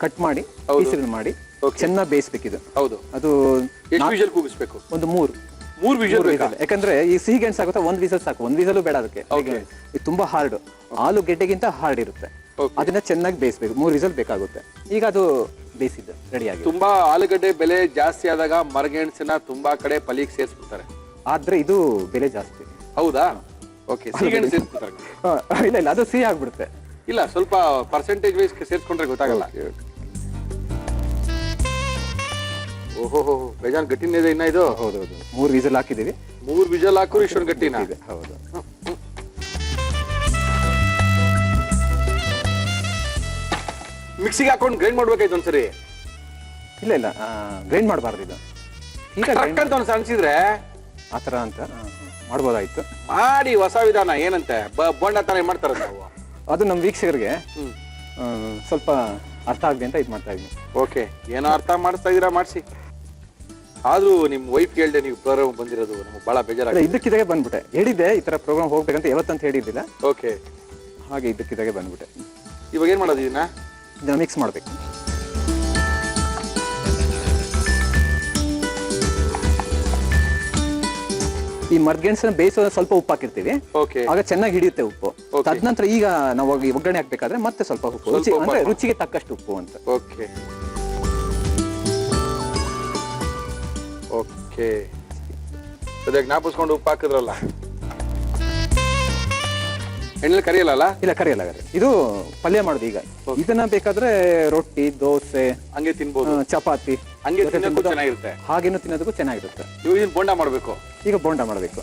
[SPEAKER 5] ಕಟ್ ಮಾಡಿ ಪೀಸ್ಗಳು ಮಾಡಿ ಚೆನ್ನಾಗಿ ಬೇಯಿಸ್ಬೇಕಿದು.
[SPEAKER 1] ಹೌದು.
[SPEAKER 5] ಅದು
[SPEAKER 1] ಎಷ್ಟು ವಿಷಲ್ ಕೂಗಿಸ್ಬೇಕು?
[SPEAKER 5] ಒಂದು ಮೂರು ವಿಷಲ್. ಯಾಕಂದ್ರೆ ಈ ಸಿಹಿ ಗೆಣಸು ಆಗುತ್ತೆ, ಒಂದು ವಿಸಲ್ ಸಾಕು. ಒಂದು ವಿಸಲು ಬೇಡ ಅದಕ್ಕೆ. ಇದು ತುಂಬಾ ಹಾರ್ಡ್, ಆಲೂಗೆಡ್ಡೆಗಿಂತ ಹಾರ್ಡ್ ಇರುತ್ತೆ. ಅದನ್ನ ಚೆನ್ನಾಗಿ ಬೇಯಿಸ್ಬೇಕು. 3 ವಿಸಲ್ ಬೇಕಾಗುತ್ತೆ. ಈಗ ಅದು ಬೇಯಿಸಿದ್ದು ರೆಡಿ ಆಗಿದೆ.
[SPEAKER 1] ತುಂಬಾ ಆಲೂಗಡ್ಡೆ ಬೆಲೆ ಜಾಸ್ತಿ ಆದಾಗ ಮರಗೆಣಸನ್ನ ತುಂಬಾ ಕಡೆ ಪಲೀಗ್ ಸೇರಿಸ್ಬಿಡ್ತಾರೆ.
[SPEAKER 5] ಆದ್ರೆ ಇದು ಬೆಲೆ ಜಾಸ್ತಿ.
[SPEAKER 1] ಹೌದಾ? ಓಕೆ. ಸಿಹಿಗೆಣಸು ಸೇರಿಸ್ಬಿಡ್ತಾರೆ?
[SPEAKER 5] ಇಲ್ಲ ಇಲ್ಲ, ಅದು ಸಿಹಿ ಆಗ್ಬಿಡುತ್ತೆ.
[SPEAKER 1] ಇಲ್ಲ, ಸ್ವಲ್ಪ ಪರ್ಸೆಂಟೇಜ್ ವೈಸ್ ಸೇರಿಸ್ಕೊಂಡ್ರೆ ಗೊತ್ತಾಗಲ್ಲ. ಓಹೋ, ಬೇಜಾನ್ ಗಟ್ಟಿನೇ ಇದೆ ಇನ್ನ ಇದು.
[SPEAKER 5] ಹೌದೌದು. 3 ವಿಸಲ್ ಹಾಕಿದೀವಿ.
[SPEAKER 1] 3 ವಿಸಲ್ ಹಾಕುರು ಇಷ್ಟೊಂದು ಗಟ್ಟಿನ?
[SPEAKER 5] ಹೌದು.
[SPEAKER 1] ಮಿಕ್ಸಿಗೆ ಹಾಕೊಂಡು ಗ್ರೈಂಡ್ ಮಾಡ್ಬೇಕಾಯ್ತು ಒಂದ್ಸರಿ.
[SPEAKER 5] ಇಲ್ಲ ಇಲ್ಲ, ಗ್ರೈಂಡ್ ಮಾಡಬಾರ್ದು ಇದು. ಈಗ
[SPEAKER 1] ಅನ್ಸಿದ್ರೆ
[SPEAKER 5] ಆತರ ಅಂತ ಮಾಡ್ಬೋದಾಯ್ತು.
[SPEAKER 1] ಮಾಡಿ ಹೊಸ ವಿಧಾನ. ಏನಂತೆ ಬೋಂಡ ತಾನೇ ಮಾಡ್ತಾರ ನಾವು.
[SPEAKER 5] ಅದು ನಮ್ಮ ವೀಕ್ಷಕರಿಗೆ ಸ್ವಲ್ಪ ಅರ್ಥ ಆಗಲಿ ಅಂತ ಇದು ಮಾಡ್ತಾ ಇದ್ದೀನಿ.
[SPEAKER 1] ಓಕೆ, ಏನೋ ಅರ್ಥ ಮಾಡಿಸ್ತಾ ಇದೀರಾ, ಮಾಡಿಸಿ. ಆದ್ರೂ ನಿಮ್ ವೈಫ್ ಹೇಳ್ದೆ ನೀವು ಪ್ರೋಗ್ರಾಮ್ ಬಂದಿರೋದು ನಮ್ಗೆ ಬಹಳ ಬೇಜಾರಾಗಿದೆ.
[SPEAKER 5] ಇದ್ದಕ್ಕಿದ್ದಾಗೆ ಬಂದ್ಬಿಟ್ಟೆ, ಹೇಳಿದ್ದೆ ಈ ತರ ಪ್ರೋಗ್ರಾಮ್ ಹೋಗ್ಬೇಕಂತ ಯಾವತ್ತಂತ ಹೇಳಿದ್ದಿಲ್ಲ.
[SPEAKER 1] ಓಕೆ,
[SPEAKER 5] ಹಾಗೆ ಇದ್ದಕ್ಕಿದ್ದಾಗೆ ಬಂದ್ಬಿಟ್ಟೆ.
[SPEAKER 1] ಇವಾಗ ಏನ್ ಮಾಡೋದು ಇದನ್ನ
[SPEAKER 5] ಮಿಕ್ಸ್ ಮಾಡ್ಬೇಕು. ಈ ಮರ್ಗೆಣಸನ್ನ ಬೇಯಿಸೋ ಸ್ವಲ್ಪ ಉಪ್ಪು ಹಾಕಿರ್ತೀವಿ,
[SPEAKER 1] ಓಕೆ,
[SPEAKER 5] ಆಗ ಚೆನ್ನಾಗಿ ಹಿಡಿಯುತ್ತೆ ಉಪ್ಪು.
[SPEAKER 1] Okay.
[SPEAKER 5] ತದನಂತರ ಈಗ ನಾವು ಒಗ್ಗರಣೆ ಹಾಕ್ಬೇಕಾದ್ರೆ ಮತ್ತೆ ಸ್ವಲ್ಪ ಉಪ್ಪು,
[SPEAKER 1] ಸ್ವಲ್ಪ ಉಪ್ಪು
[SPEAKER 5] ಅಂದ್ರೆ
[SPEAKER 1] ಹಾಕು.
[SPEAKER 5] ರುಚಿಗೆ ತಕ್ಕಷ್ಟು ಉಪ್ಪು ಅಂತ.
[SPEAKER 1] ಓಕೆ ಓಕೆ, ಅದೇ ಜ್ಞಾಪಿಸ್ಕೊಂಡು ಉಪ್ಪು ಹಾಕಿದ್ರಲ್ಲ, ಎಣ್ಣೆಲಿ ಕರಿಯಲ್ಲ?
[SPEAKER 5] ಇಲ್ಲ, ಕರಿಯಲ್ಲ. ಇದು ಪಲ್ಯ ಮಾಡೋದು. ಈಗ ಇದನ್ನ ಬೇಕಾದ್ರೆ ರೊಟ್ಟಿ, ದೋಸೆ,
[SPEAKER 1] ಹಂಗೆ ತಿನ್ಬೋದು,
[SPEAKER 5] ಚಪಾತಿ
[SPEAKER 1] ಹಂಗೆ ತಿನ್ನೋಕ್ಕೂ ಚೆನ್ನಾಗಿರುತ್ತೆ,
[SPEAKER 5] ಹಾಗೇನು ತಿನ್ನೋದಕ್ಕೂ ಚೆನ್ನಾಗಿರುತ್ತೆ.
[SPEAKER 1] ಇವಾಗ ಇದನ್ನ ಬೋಂಡ ಮಾಡ್ಬೇಕು.
[SPEAKER 5] ಈಗ ಬೋಂಡ ಮಾಡಬೇಕು.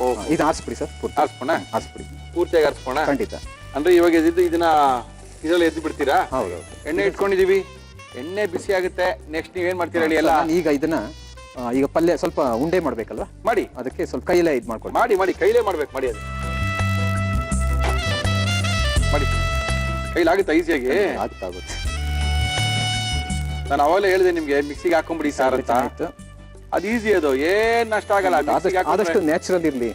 [SPEAKER 1] ಓಹ್,
[SPEAKER 5] ಇದು ಆರಿಸ್ಬಿಡಿ ಸರ್,
[SPEAKER 1] ಆರಿಸ್ಬೋಣ?
[SPEAKER 5] ಆರಿಸ್ಬಿಡಿ,
[SPEAKER 1] ಪೂರ್ತಿಯಾಗಿ ಆರಿಸ್ಬೋಣ?
[SPEAKER 5] ಖಂಡಿತ.
[SPEAKER 1] ಅಂದ್ರೆ ಇವಾಗ ಇದನ್ನ ಇದರಲ್ಲಿ ಎದ್ದು ಬಿಡ್ತೀರಾ?
[SPEAKER 5] ಹೌದೌದು.
[SPEAKER 1] ಎಣ್ಣೆ ಇಟ್ಕೊಂಡಿದೀವಿ, ಎಣ್ಣೆ ಬಿಸಿ ಆಗುತ್ತೆ. ನೆಕ್ಸ್ಟ್ ನೀವೇನ್ ಮಾಡ್ತೀರಾ ಹೇಳಿ? ಎಲ್ಲ
[SPEAKER 5] ಈಗ ಇದನ್ನ ಈಗ ಪಲ್ಯ ಸ್ವಲ್ಪ ಉಂಡೆ ಮಾಡ್ಬೇಕಲ್ವಾ,
[SPEAKER 1] ಮಾಡಿ.
[SPEAKER 5] ಅದಕ್ಕೆ ಸ್ವಲ್ಪ ಕೈಲೇ ಇದು ಮಾಡ್ಕೊಳ್ಳಿ.
[SPEAKER 1] ಮಾಡಿ ಕೈಲೇ ಮಾಡ್ಬೇಕು, ಮಾಡಿ. ಅದು ಮಾಡಿ, ಕೈಲಾಗುತ್ತೆ ಈಸಿಯಾಗಿ?
[SPEAKER 5] ಆಗುತ್ತೆ.
[SPEAKER 1] ನಾನು ಅವಾಗಲೇ ಹೇಳಿದೆ ನಿಮ್ಗೆ ಮಿಕ್ಸಿಗೆ ಹಾಕೊಂಡ್ಬಿಡಿ ಸಾರ್ ಅಂತ. ಅದು ಈಸಿ, ಅದು ಏನ್ ನಷ್ಟ ಆಗಲ್ಲ.
[SPEAKER 5] ಆದಷ್ಟು ನ್ಯಾಚುರಲ್ ಇರ್ಲಿ.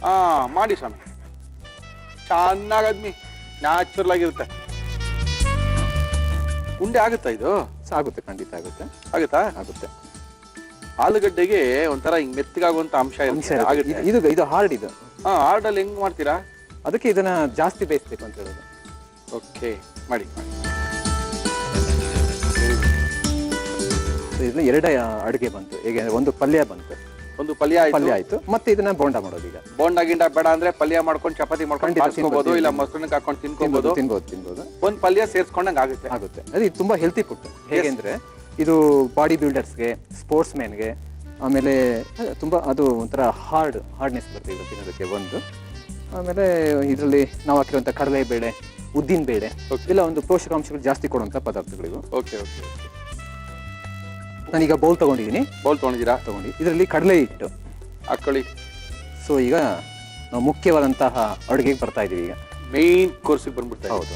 [SPEAKER 1] ಹಾ, ಮಾಡಿ ಸ್ವಾಮಿ, ಚೆನ್ನಾಗದ್ಮಿ, ನ್ಯಾಚುರಲ್ ಆಗಿರುತ್ತೆ. ಉಂಡೆ ಆಗುತ್ತಾ ಇದು?
[SPEAKER 5] ಆಗುತ್ತೆ, ಖಂಡಿತ ಆಗುತ್ತೆ.
[SPEAKER 1] ಆಗುತ್ತಾ?
[SPEAKER 5] ಆಗುತ್ತೆ.
[SPEAKER 1] ಆಲೂಗಡ್ಡೆಗೆ ಒಂಥರ ಹಿಂಗ್ ಮೆತ್ತಗಾಗುವಂತ ಅಂಶ ಆಗುತ್ತೆ.
[SPEAKER 5] ಇದು ಹಾರ್ಡ್. ಇದು
[SPEAKER 1] ಹಾರ್ಡಲ್ಲಿ ಹೆಂಗ್ ಮಾಡ್ತೀರಾ?
[SPEAKER 5] ಅದಕ್ಕೆ ಇದನ್ನ ಜಾಸ್ತಿ ಬೇಯಿಸ್ಬೇಕು ಅಂತ ಹೇಳೋದು.
[SPEAKER 1] ಓಕೆ, ಮಾಡಿ.
[SPEAKER 5] ಇದನ್ನ ಎರಡೇ ಅಡುಗೆ ಬಂತು. ಈಗ ಒಂದು ಪಲ್ಯ ಬಂತು,
[SPEAKER 1] ಒಂದು ಪಲ್ಯ
[SPEAKER 5] ಆಯ್ತು. ಮತ್ತೆ ಇದನ್ನ ಬೋಂಡ ಮಾಡೋದು. ಈಗ
[SPEAKER 1] ಬೋಂಡ ಗಿಂಡ ಬೇಡ ಅಂದ್ರೆ ಪಲ್ಯ ಮಾಡ್ಕೊಂಡು ಚಪಾತಿ ಮಾಡ್ಕೊಂಡು ತಿನ್ಕೋಬಹುದು, ಇಲ್ಲ ಮೊಸರನ್ನ ಹಾಕೊಂಡು ತಿನ್ಕೋಬಹುದು.
[SPEAKER 5] ತಿನ್ಬೋದು.
[SPEAKER 1] ಒಂದ್ ಪಲ್ಯ ಸೇರ್ಸ್ಕೊಂಡಂಗ್ ಆಗುತ್ತೆ.
[SPEAKER 5] ಅದು ಇದು ತುಂಬಾ ಹೆಲ್ತಿ ಫುಡ್. ಹೇಗೆ ಅಂದ್ರೆ ಇದು ಬಾಡಿ ಬಿಲ್ಡರ್ಸ್ಗೆ, ಸ್ಪೋರ್ಟ್ಸ್ ಮ್ಯಾನ್ಗೆ, ಆಮೇಲೆ ತುಂಬಾ ಅದು ಒಂಥರ ಹಾರ್ಡ್ನೆಸ್ ಬರ್ತದೆ ಇದು ತಿನ್ನೋದಕ್ಕೆ ಒಂದು. ಆಮೇಲೆ ಇದರಲ್ಲಿ ನಾವು ಹಾಕಿರುವಂಥ ಕಡಲೆಬೇಳೆ, ಉದ್ದಿನ ಬೇಳೆ ಇಲ್ಲ ಒಂದು ಪೋಷಕಾಂಶಗಳು ಜಾಸ್ತಿ ಕೊಡುವಂಥ ಪದಾರ್ಥಗಳಿವು.
[SPEAKER 1] ಓಕೆ ಓಕೆ,
[SPEAKER 5] ನಾನೀಗ ಬೌಲ್ ತಗೊಂಡಿದ್ದೀನಿ.
[SPEAKER 1] ಬೌಲ್ ತಗೊಂಡಿದ್ದೀರಾ?
[SPEAKER 5] ಇದರಲ್ಲಿ ಕಡಲೆ ಹಿಟ್ಟು
[SPEAKER 1] ಹಾಕೊಳ್ಳಿ.
[SPEAKER 5] ಸೊ ಈಗ ನಾವು ಮುಖ್ಯವಾದಂತಹ ಅಡುಗೆಗೆ ಬರ್ತಾ ಇದೀವಿ. ಈಗ
[SPEAKER 1] ಮೇನ್ ಕೋರ್ಸಿಗೆ ಬಂದ್ಬಿಡ್ತಾ.
[SPEAKER 5] ಹೌದು.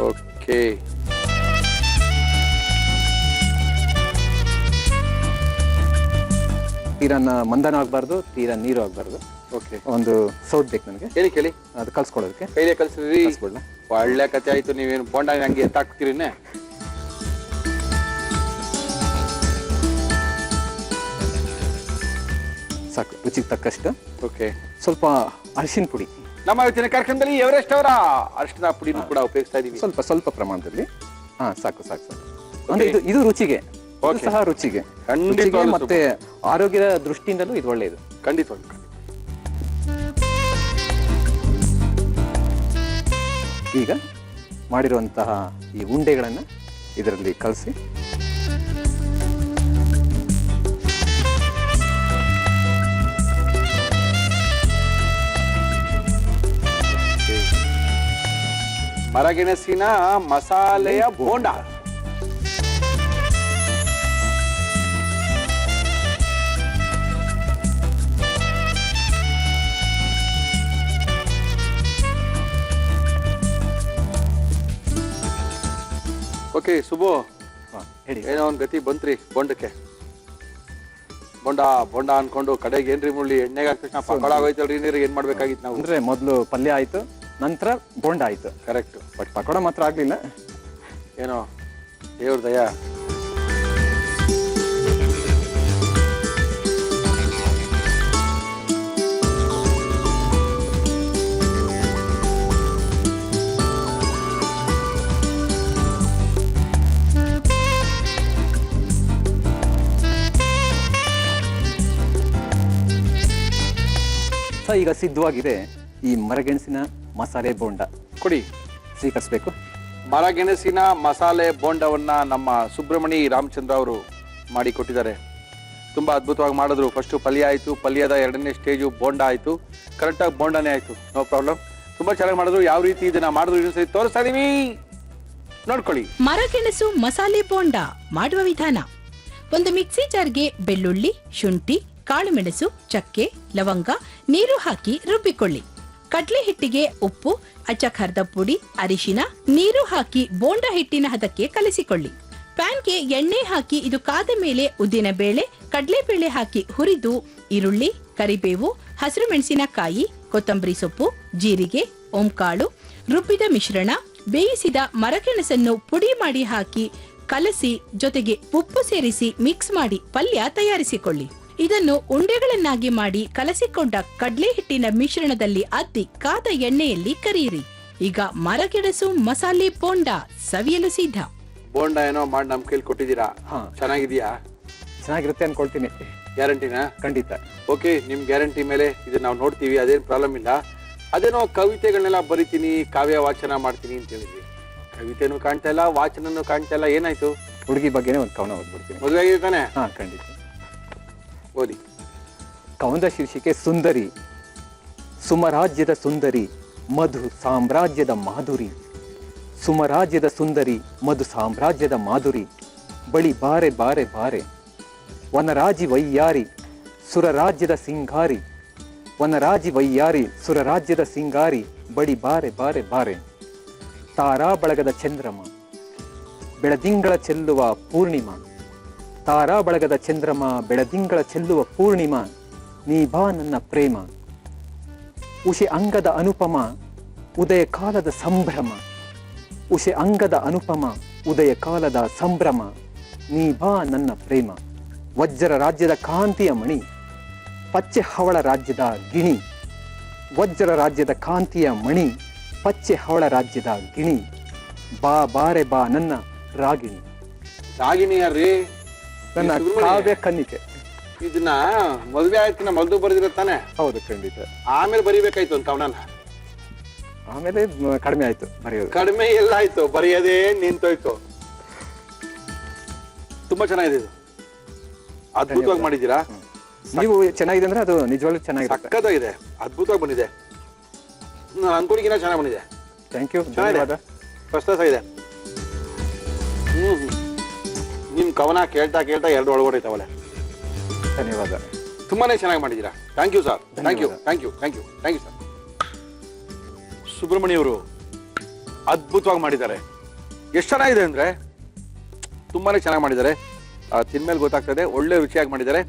[SPEAKER 1] ಓಕೆ,
[SPEAKER 5] ತೀರಾ ಮಂದನ ಆಗಬಾರ್ದು, ತೀರಾ ನೀರು ಆಗಬಾರ್ದು.
[SPEAKER 1] ಓಕೆ,
[SPEAKER 5] ಒಂದು ಸೌಟ್ ಬೇಕು ನನಗೆ.
[SPEAKER 1] ಏನಕ್ಕೆ ಹೇಳಿ?
[SPEAKER 5] ಅದು ಕಲ್ಸ್ಕೊಳ್ಳೋದಕ್ಕೆ.
[SPEAKER 1] ಕೈಲೇ ಕಲ್ಸಿದ್ರಿ?
[SPEAKER 5] ಕಲ್ಸ್ಕೊಳ್ಳ.
[SPEAKER 1] ಒಳ್ಳೆ ಕತೆ ಆಯ್ತು. ನೀವೇನು ಬೋಂಡ ಹಂಗೆ ಎತ್ತಾಕ್ತೀರಿ?
[SPEAKER 5] ಸಾಕು, ರುಚಿಗೆ ತಕ್ಕಷ್ಟು.
[SPEAKER 1] ಓಕೆ,
[SPEAKER 5] ಸ್ವಲ್ಪ ಅರಿಶಿನ ಪುಡಿ.
[SPEAKER 1] ನಮ್ಮ ಇವತ್ತಿನ ಕಾರ್ಯಕ್ರಮದಲ್ಲಿ ಎವರೆಸ್ಟ್ ಅವರ ಅರಿಶಿನ ಪುಡಿನೂ ಕೂಡ ಉಪಯೋಗಿಸ್ತಾ ಇದೀವಿ.
[SPEAKER 5] ಸ್ವಲ್ಪ ಪ್ರಮಾಣದಲ್ಲಿ. ಸಾಕು. ಅಂದ್ರೆ ಇದು ರುಚಿಗೆ, ಸಹ ರುಚಿಗೆ ಮತ್ತೆ ಆರೋಗ್ಯದ ದೃಷ್ಟಿಯಿಂದಲೂ ಇದು ಒಳ್ಳೆಯದು.
[SPEAKER 1] ಖಂಡಿತ.
[SPEAKER 5] ಈಗ ಮಾಡಿರುವಂತಹ ಈ ಉಂಡೆಗಳನ್ನು ಇದರಲ್ಲಿ ಕಲಸಿ
[SPEAKER 1] ಮರಗೆಣಸಿನ ಮಸಾಲೆಯ ಬೋಂಡ. ಓಕೆ ಸುಬ್ಬು,
[SPEAKER 5] ಹೇಳಿ.
[SPEAKER 1] ಏನೋ ಒಂದು ಗತಿ ಬಂತ್ರಿ ಬೋಂಡಕ್ಕೆ. ಬೋಂಡ ಅನ್ಕೊಂಡು ಕಡೆಗೆ ಏನ್ರಿ ಮುಳ್ಳಿ ಎಣ್ಣೆಗೆ ಹಾಕಿದ ತಕ್ಷಣ ಪಕೋಡ ಆಗೋಯ್ತಲ್ರಿ. ನೀರಿಗೆ ಏನ್ ಮಾಡ್ಬೇಕಾಗಿತ್ತು ನಾವು?
[SPEAKER 5] ಅಂದ್ರೆ ಮೊದಲು ಪಲ್ಯ ಆಯ್ತು, ನಂತರ ಬೋಂಡ ಆಯ್ತು.
[SPEAKER 1] ಕರೆಕ್ಟ್.
[SPEAKER 5] ಬಟ್ ಪಕೋಡ ಮಾತ್ರ ಆಗ್ಲಿಲ್ಲ.
[SPEAKER 1] ಏನೋ ದೇವ್ರ ದಯಾ.
[SPEAKER 5] ಈಗ ಸಿದ್ಧವಾಗಿದೆ ಈ ಮರಗೆಣಸಿನ ಮಸಾಲೆ ಬೋಂಡ.
[SPEAKER 1] ಕೊಡಿ,
[SPEAKER 5] ಸ್ವೀಕರಿಸಬೇಕು.
[SPEAKER 1] ಮರಗೆಣಸಿನ ಮಸಾಲೆ ಬೋಂಡವನ್ನ ನಮ್ಮ ಸುಬ್ರಹ್ಮಣಿ ರಾಮಚಂದ್ರ ಅವರು ಮಾಡಿ ಕೊಟ್ಟಿದ್ದಾರೆ. ತುಂಬಾ ಅದ್ಭುತವಾಗಿ ಮಾಡಿದ್ರು. ಫಸ್ಟ್ ಪಲ್ಯ ಆಯ್ತು, ಪಲ್ಯದ ಎರಡನೇ ಸ್ಟೇಜು ಬೋಂಡ ಆಯ್ತು. ಕರೆಕ್ಟಾಗಿ ಬೋಂಡನೇ ಆಯ್ತು, ನೋ ಪ್ರಾಬ್ಲಮ್. ತುಂಬಾ ಚೆನ್ನಾಗಿ ಮಾಡಿದ್ರು. ಯಾವ ರೀತಿ ಇದನ್ನ ಮಾಡಿದ್ರು ಇನ್ನೊಂದು ಸರಿ ತೋರಿಸ್ತಾ ಇದೀವಿ, ನೋಡ್ಕೊಳ್ಳಿ.
[SPEAKER 3] ಮರಗೆಣಸು ಮಸಾಲೆ ಬೋಂಡ ಮಾಡುವ ವಿಧಾನ: ಒಂದು ಮಿಕ್ಸಿ ಜಾರ್ಗೆ ಬೆಳ್ಳುಳ್ಳಿ, ಶುಂಠಿ, ಕಾಳುಮೆಣಸು, ಚಕ್ಕೆ, ಲವಂಗ, ನೀರು ಹಾಕಿ ರುಬ್ಬಿಕೊಳ್ಳಿ. ಕಡ್ಲೆ ಹಿಟ್ಟಿಗೆ ಉಪ್ಪು, ಅಚ್ಚ ಖಾರದ ಪುಡಿ, ಅರಿಶಿನ, ನೀರು ಹಾಕಿ ಬೋಂಡ ಹಿಟ್ಟಿನ ಹದಕ್ಕೆ ಕಲಿಸಿಕೊಳ್ಳಿ. ಪ್ಯಾನ್ಗೆ ಎಣ್ಣೆ ಹಾಕಿ ಇದು ಕಾದ ಮೇಲೆ ಉದ್ದಿನ ಬೇಳೆ, ಕಡಲೆಬೇಳೆ ಹಾಕಿ ಹುರಿದು ಈರುಳ್ಳಿ, ಕರಿಬೇವು, ಹಸಿರು ಮೆಣಸಿನಕಾಯಿ, ಕೊತ್ತಂಬರಿ ಸೊಪ್ಪು, ಜೀರಿಗೆ, ಓಂಕಾಳು, ರುಬ್ಬಿದ ಮಿಶ್ರಣ, ಬೇಯಿಸಿದ ಮರಗೆಣಸನ್ನು ಪುಡಿ ಮಾಡಿ ಹಾಕಿ ಕಲಸಿ ಜೊತೆಗೆ ಉಪ್ಪು ಸೇರಿಸಿ ಮಿಕ್ಸ್ ಮಾಡಿ ಪಲ್ಯ ತಯಾರಿಸಿಕೊಳ್ಳಿ. ಇದನ್ನು ಉಂಡೆಗಳನ್ನಾಗಿ ಮಾಡಿ ಕಲಸಿಕೊಂಡ ಕಡ್ಲೆ ಹಿಟ್ಟಿನ ಮಿಶ್ರಣದಲ್ಲಿ ಅದ್ದಿ ಕಾದ ಎಣ್ಣೆಯಲ್ಲಿ ಕರಿಯಿರಿ. ಈಗ ಮರಗೆಣಸು ಮಸಾಲೆ ಬೋಂಡ ಸವಿಯಲು ಸಿದ್ಧ.
[SPEAKER 1] ಬೋಂಡ ಏನೋ ಮಾಡಿ ನಮ್ ಕೈಲಿ ಕೊಟ್ಟಿದ್ದೀರಾ, ಚೆನ್ನಾಗಿದ್ಯಾ?
[SPEAKER 5] ಚೆನ್ನಾಗಿರುತ್ತೆ ಅನ್ಕೊಳ್ತೀನಿ.
[SPEAKER 1] ಗ್ಯಾರಂಟಿನಾ?
[SPEAKER 5] ಖಂಡಿತ.
[SPEAKER 1] ಓಕೆ, ನಿಮ್ ಗ್ಯಾರಂಟಿ ಮೇಲೆ ಇದನ್ನ ನಾವು ನೋಡ್ತೀವಿ, ಅದೇನ್ ಪ್ರಾಬ್ಲಮ್ ಇಲ್ಲ. ಅದೇನೋ ಕವಿತೆಗಳನ್ನೆಲ್ಲ ಬರಿತೀನಿ, ಕಾವ್ಯ ವಾಚನ ಮಾಡ್ತೀನಿ ಅಂತ ಹೇಳಿದ್ವಿ. ಕವಿತೆನೂ ಕಾಣ್ತಾ ಇಲ್ಲ, ವಾಚನನು ಕಾಣ್ತಾ ಇಲ್ಲ, ಏನಾಯ್ತು?
[SPEAKER 5] ಹುಡುಗಿ ಬಗ್ಗೆನೇ ಒಂದು ಕವನ ಓದ್ಬಿಡ್ತೀನಿ.
[SPEAKER 1] ಮದುವೆ ಆಗಿದೆ ತಾನೆ?
[SPEAKER 5] ಹಾ, ಖಂಡಿತ.
[SPEAKER 1] ಓದಿ.
[SPEAKER 5] ಕವನದ ಶೀರ್ಷಿಕೆ ಸುಂದರಿ. ಸುಮರಾಜ್ಯದ ಸುಂದರಿ, ಮಧು ಸಾಮ್ರಾಜ್ಯದ ಮಾಧುರಿ. ಸುಮರಾಜ್ಯದ ಸುಂದರಿ, ಮಧು ಸಾಮ್ರಾಜ್ಯದ ಮಾಧುರಿ. ಬಳಿ ಬಾರೆ ಬಾರೆ ಬಾರೆ, ವನರಾಜಿ ವೈಯಾರಿ, ಸುರರಾಜ್ಯದ ಸಿಂಗಾರಿ. ವನರಾಜಿ ವೈಯಾರಿ, ಸುರರಾಜ್ಯದ ಸಿಂಗಾರಿ. ಬಳಿ ಬಾರೆ ಬಾರೆ ಬಾರೆ. ತಾರಾ ಬಳಗದ ಚಂದ್ರಮ, ಬೆಳದಿಂಗಳ ಚೆಲ್ಲುವ ಪೂರ್ಣಿಮ. ತಾರಾ ಬಳಗದ ಚಂದ್ರಮ, ಬೆಳದಿಂಗಳ ಚೆಲ್ಲುವ ಪೂರ್ಣಿಮ. ನೀ ಬಾ ನನ್ನ ಪ್ರೇಮ. ಉಷೆ ಅಂಗದ ಅನುಪಮ, ಉದಯ ಕಾಲದ ಸಂಭ್ರಮ. ಉಷೆ ಅಂಗದ ಅನುಪಮ, ಉದಯ ಕಾಲದ ಸಂಭ್ರಮ. ನೀ ಬಾ ನನ್ನ ಪ್ರೇಮ. ವಜ್ರ ರಾಜ್ಯದ ಕಾಂತಿಯ ಮಣಿ, ಪಚ್ಚೆ ಹವಳ ರಾಜ್ಯದ ಗಿಣಿ. ವಜ್ರ ರಾಜ್ಯದ ಕಾಂತಿಯ ಮಣಿ, ಪಚ್ಚೆ ಹವಳ ರಾಜ್ಯದ ಗಿಣಿ. ಬಾ ಬಾರೆ ಬಾ ನನ್ನ ರಾಗಿಣಿ.
[SPEAKER 1] ರಾಗಿಣಿ ಯಾರ್ರಿ?
[SPEAKER 5] ನನ್ನ ಕಾವ್ಯ ಕನ್ನಿಕೆ.
[SPEAKER 1] ಇದನ್ನ ಮದುವೆ ಆಯ್ತು ಮೊದಲು ಬರೆದಿರತ್ತಾನೆ?
[SPEAKER 5] ಹೌದು, ಖಂಡಿತ.
[SPEAKER 1] ಆಮೇಲೆ ಬರಿಬೇಕಾಯ್ತು ಅಂತ ಕವನ.
[SPEAKER 5] ಆಮೇಲೆ ಕಡಿಮೆ ಆಯ್ತು ಬರೆಯೋದು.
[SPEAKER 1] ಕಡಿಮೆ ಎಲ್ಲ ಆಯ್ತು, ಬರೆಯೋದೇ ನಿಂತೋಯ್ತು. ತುಂಬಾ ಚೆನ್ನಾಗಿದೆ ಇದು, ಅದ್ಭುತವಾಗಿ ಮಾಡಿದ್ದೀರಾ.
[SPEAKER 5] ನೀವು ಚೆನ್ನಾಗಿದೆ ಅಂದ್ರೆ ಅದು ನಿಜವಾಗ್ಲೂ ಚೆನ್ನಾಗಿದೆ.
[SPEAKER 1] ಸಕ್ಕತ್ತಾಗಿದೆ, ಅದ್ಭುತವಾಗಿ ಬಂದಿದೆ. ಅನ್ಕೊಂಡಿಗಿನ ಚೆನ್ನಾಗಿ ಬಂದಿದೆ.
[SPEAKER 5] ಥ್ಯಾಂಕ್ ಯು, ಧನ್ಯವಾದ.
[SPEAKER 1] ಫಸ್ಟ್ ಕ್ಲಾಸ್ ಆಗಿದೆ. ನಿಮ್ ಕವನ ಕೇಳ್ತಾ ಕೇಳ್ತಾ ಎರಡು ಒಳಗಡೆ.
[SPEAKER 5] ಧನ್ಯವಾದ.
[SPEAKER 1] ತುಂಬಾನೇ ಚೆನ್ನಾಗಿ ಮಾಡಿದ್ದೀರಾ. Thank you sir. Thank you thank you thank you thank you sir. Subrahmanya ಅವರು ಅದ್ಭುತವಾಗಿ ಮಾಡಿದ್ದಾರೆ. ಎಷ್ಟು ಚೆನ್ನಾಗಿದೆ ಅಂದ್ರೆ ತುಂಬಾನೇ ಚೆನ್ನಾಗಿ ಮಾಡಿದ್ದಾರೆ. ತಿನ್ಮೇಲೆ ಗೊತ್ತಾಗ್ತದೆ, ಒಳ್ಳೆ ರುಚಿಯಾಗಿ ಮಾಡಿದ್ದಾರೆ.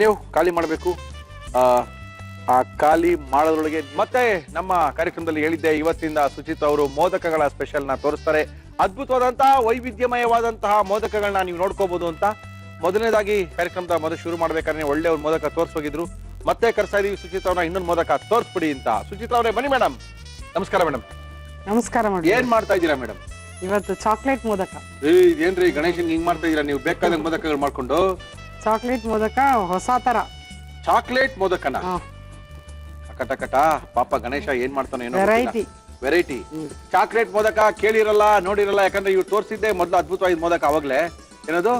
[SPEAKER 1] ನೀವು ಖಾಲಿ ಮಾಡಬೇಕು. ಆ ಖಾಲಿ ಮಾಡೋದ್ರೊಳಗೆ ಮತ್ತೆ ನಮ್ಮ ಕಾರ್ಯಕ್ರಮದಲ್ಲಿ ಹೇಳಿದ್ದೆ, ಇವತ್ತಿಂದ ಸುಚಿತ್ ಅವರು ಮೋದಕಗಳ ಸ್ಪೆಷಲ್ ನ ತೋರಿಸ್ತಾರೆ. ಅದ್ಭುತವಾದಂತಹ ವೈವಿಧ್ಯಮಯವಾದಂತಹ ಮೋದಕಗಳನ್ನ ನೀವು ನೋಡ್ಕೋಬಹುದು ಅಂತ. ಮೊದಲನೇದಾಗಿ ಕಾರ್ಯಕ್ರಮದ ಮೊದಲು ಶುರು ಮಾಡ್ಬೇಕಾದ್ರೆ ಒಳ್ಳೆ ಒಂದು ಮೋದಕ ತೋರಿಸೋಗಿದ್ರು. ಮತ್ತೆ ಕರ್ಸ್ತಾ ಇದೀವಿ ಸುಚಿತ್ ಅವ್ರನ್ನ ಇನ್ನೊಂದು ಮೋದಕ ತೋರಿಸ್ಬಿಡಿ ಅಂತ. ಸುಚಿತ್ ಅವರೇ ಬನ್ನಿ ಮೇಡಮ್. ನಮಸ್ಕಾರ ಮೇಡಮ್.
[SPEAKER 2] ನಮಸ್ಕಾರ ಮಾಡಿ.
[SPEAKER 1] ಏನ್ ಮಾಡ್ತಾ ಇದ್ದೀರಾ ಮೇಡಮ್?
[SPEAKER 2] ಇವತ್ತು ಚಾಕ್ಲೇಟ್ ಮೋದಕ.
[SPEAKER 1] ಏನ್ರಿ ಗಣೇಶನ್ ಹಿಂಗ್ ಮಾಡ್ತಾ ಇದೀರಾ ನೀವು? ಬೇಕಾದ ಮೋದಕಗಳು ಮಾಡ್ಕೊಂಡು.
[SPEAKER 2] ಚಾಕ್ಲೇಟ್ ಮೋದಕ ಹೊಸ ತರ.
[SPEAKER 1] ಚಾಕ್ಲೇಟ್ ಮೋದಕನ ಕಟ ಪಾಪ ಗಣೇಶ ಏನ್ ಮಾಡ್ತಾನೆ ಏನೋ. ವೆರೈಟಿ ಚಾಕ್ಲೇಟ್ ಮೋದಕ ಕೇಳಿರಲ್ಲ, ನೋಡಿರಲ್ಲ. ಯಾಕಂದ್ರೆ ಇವ್ರು ತೋರಿಸಿದ್ದೆ ಮೊದಲು ಅದ್ಭುತವಾದ ಮೋದಕ. ಅವಾಗ್ಲೇ ಏನದು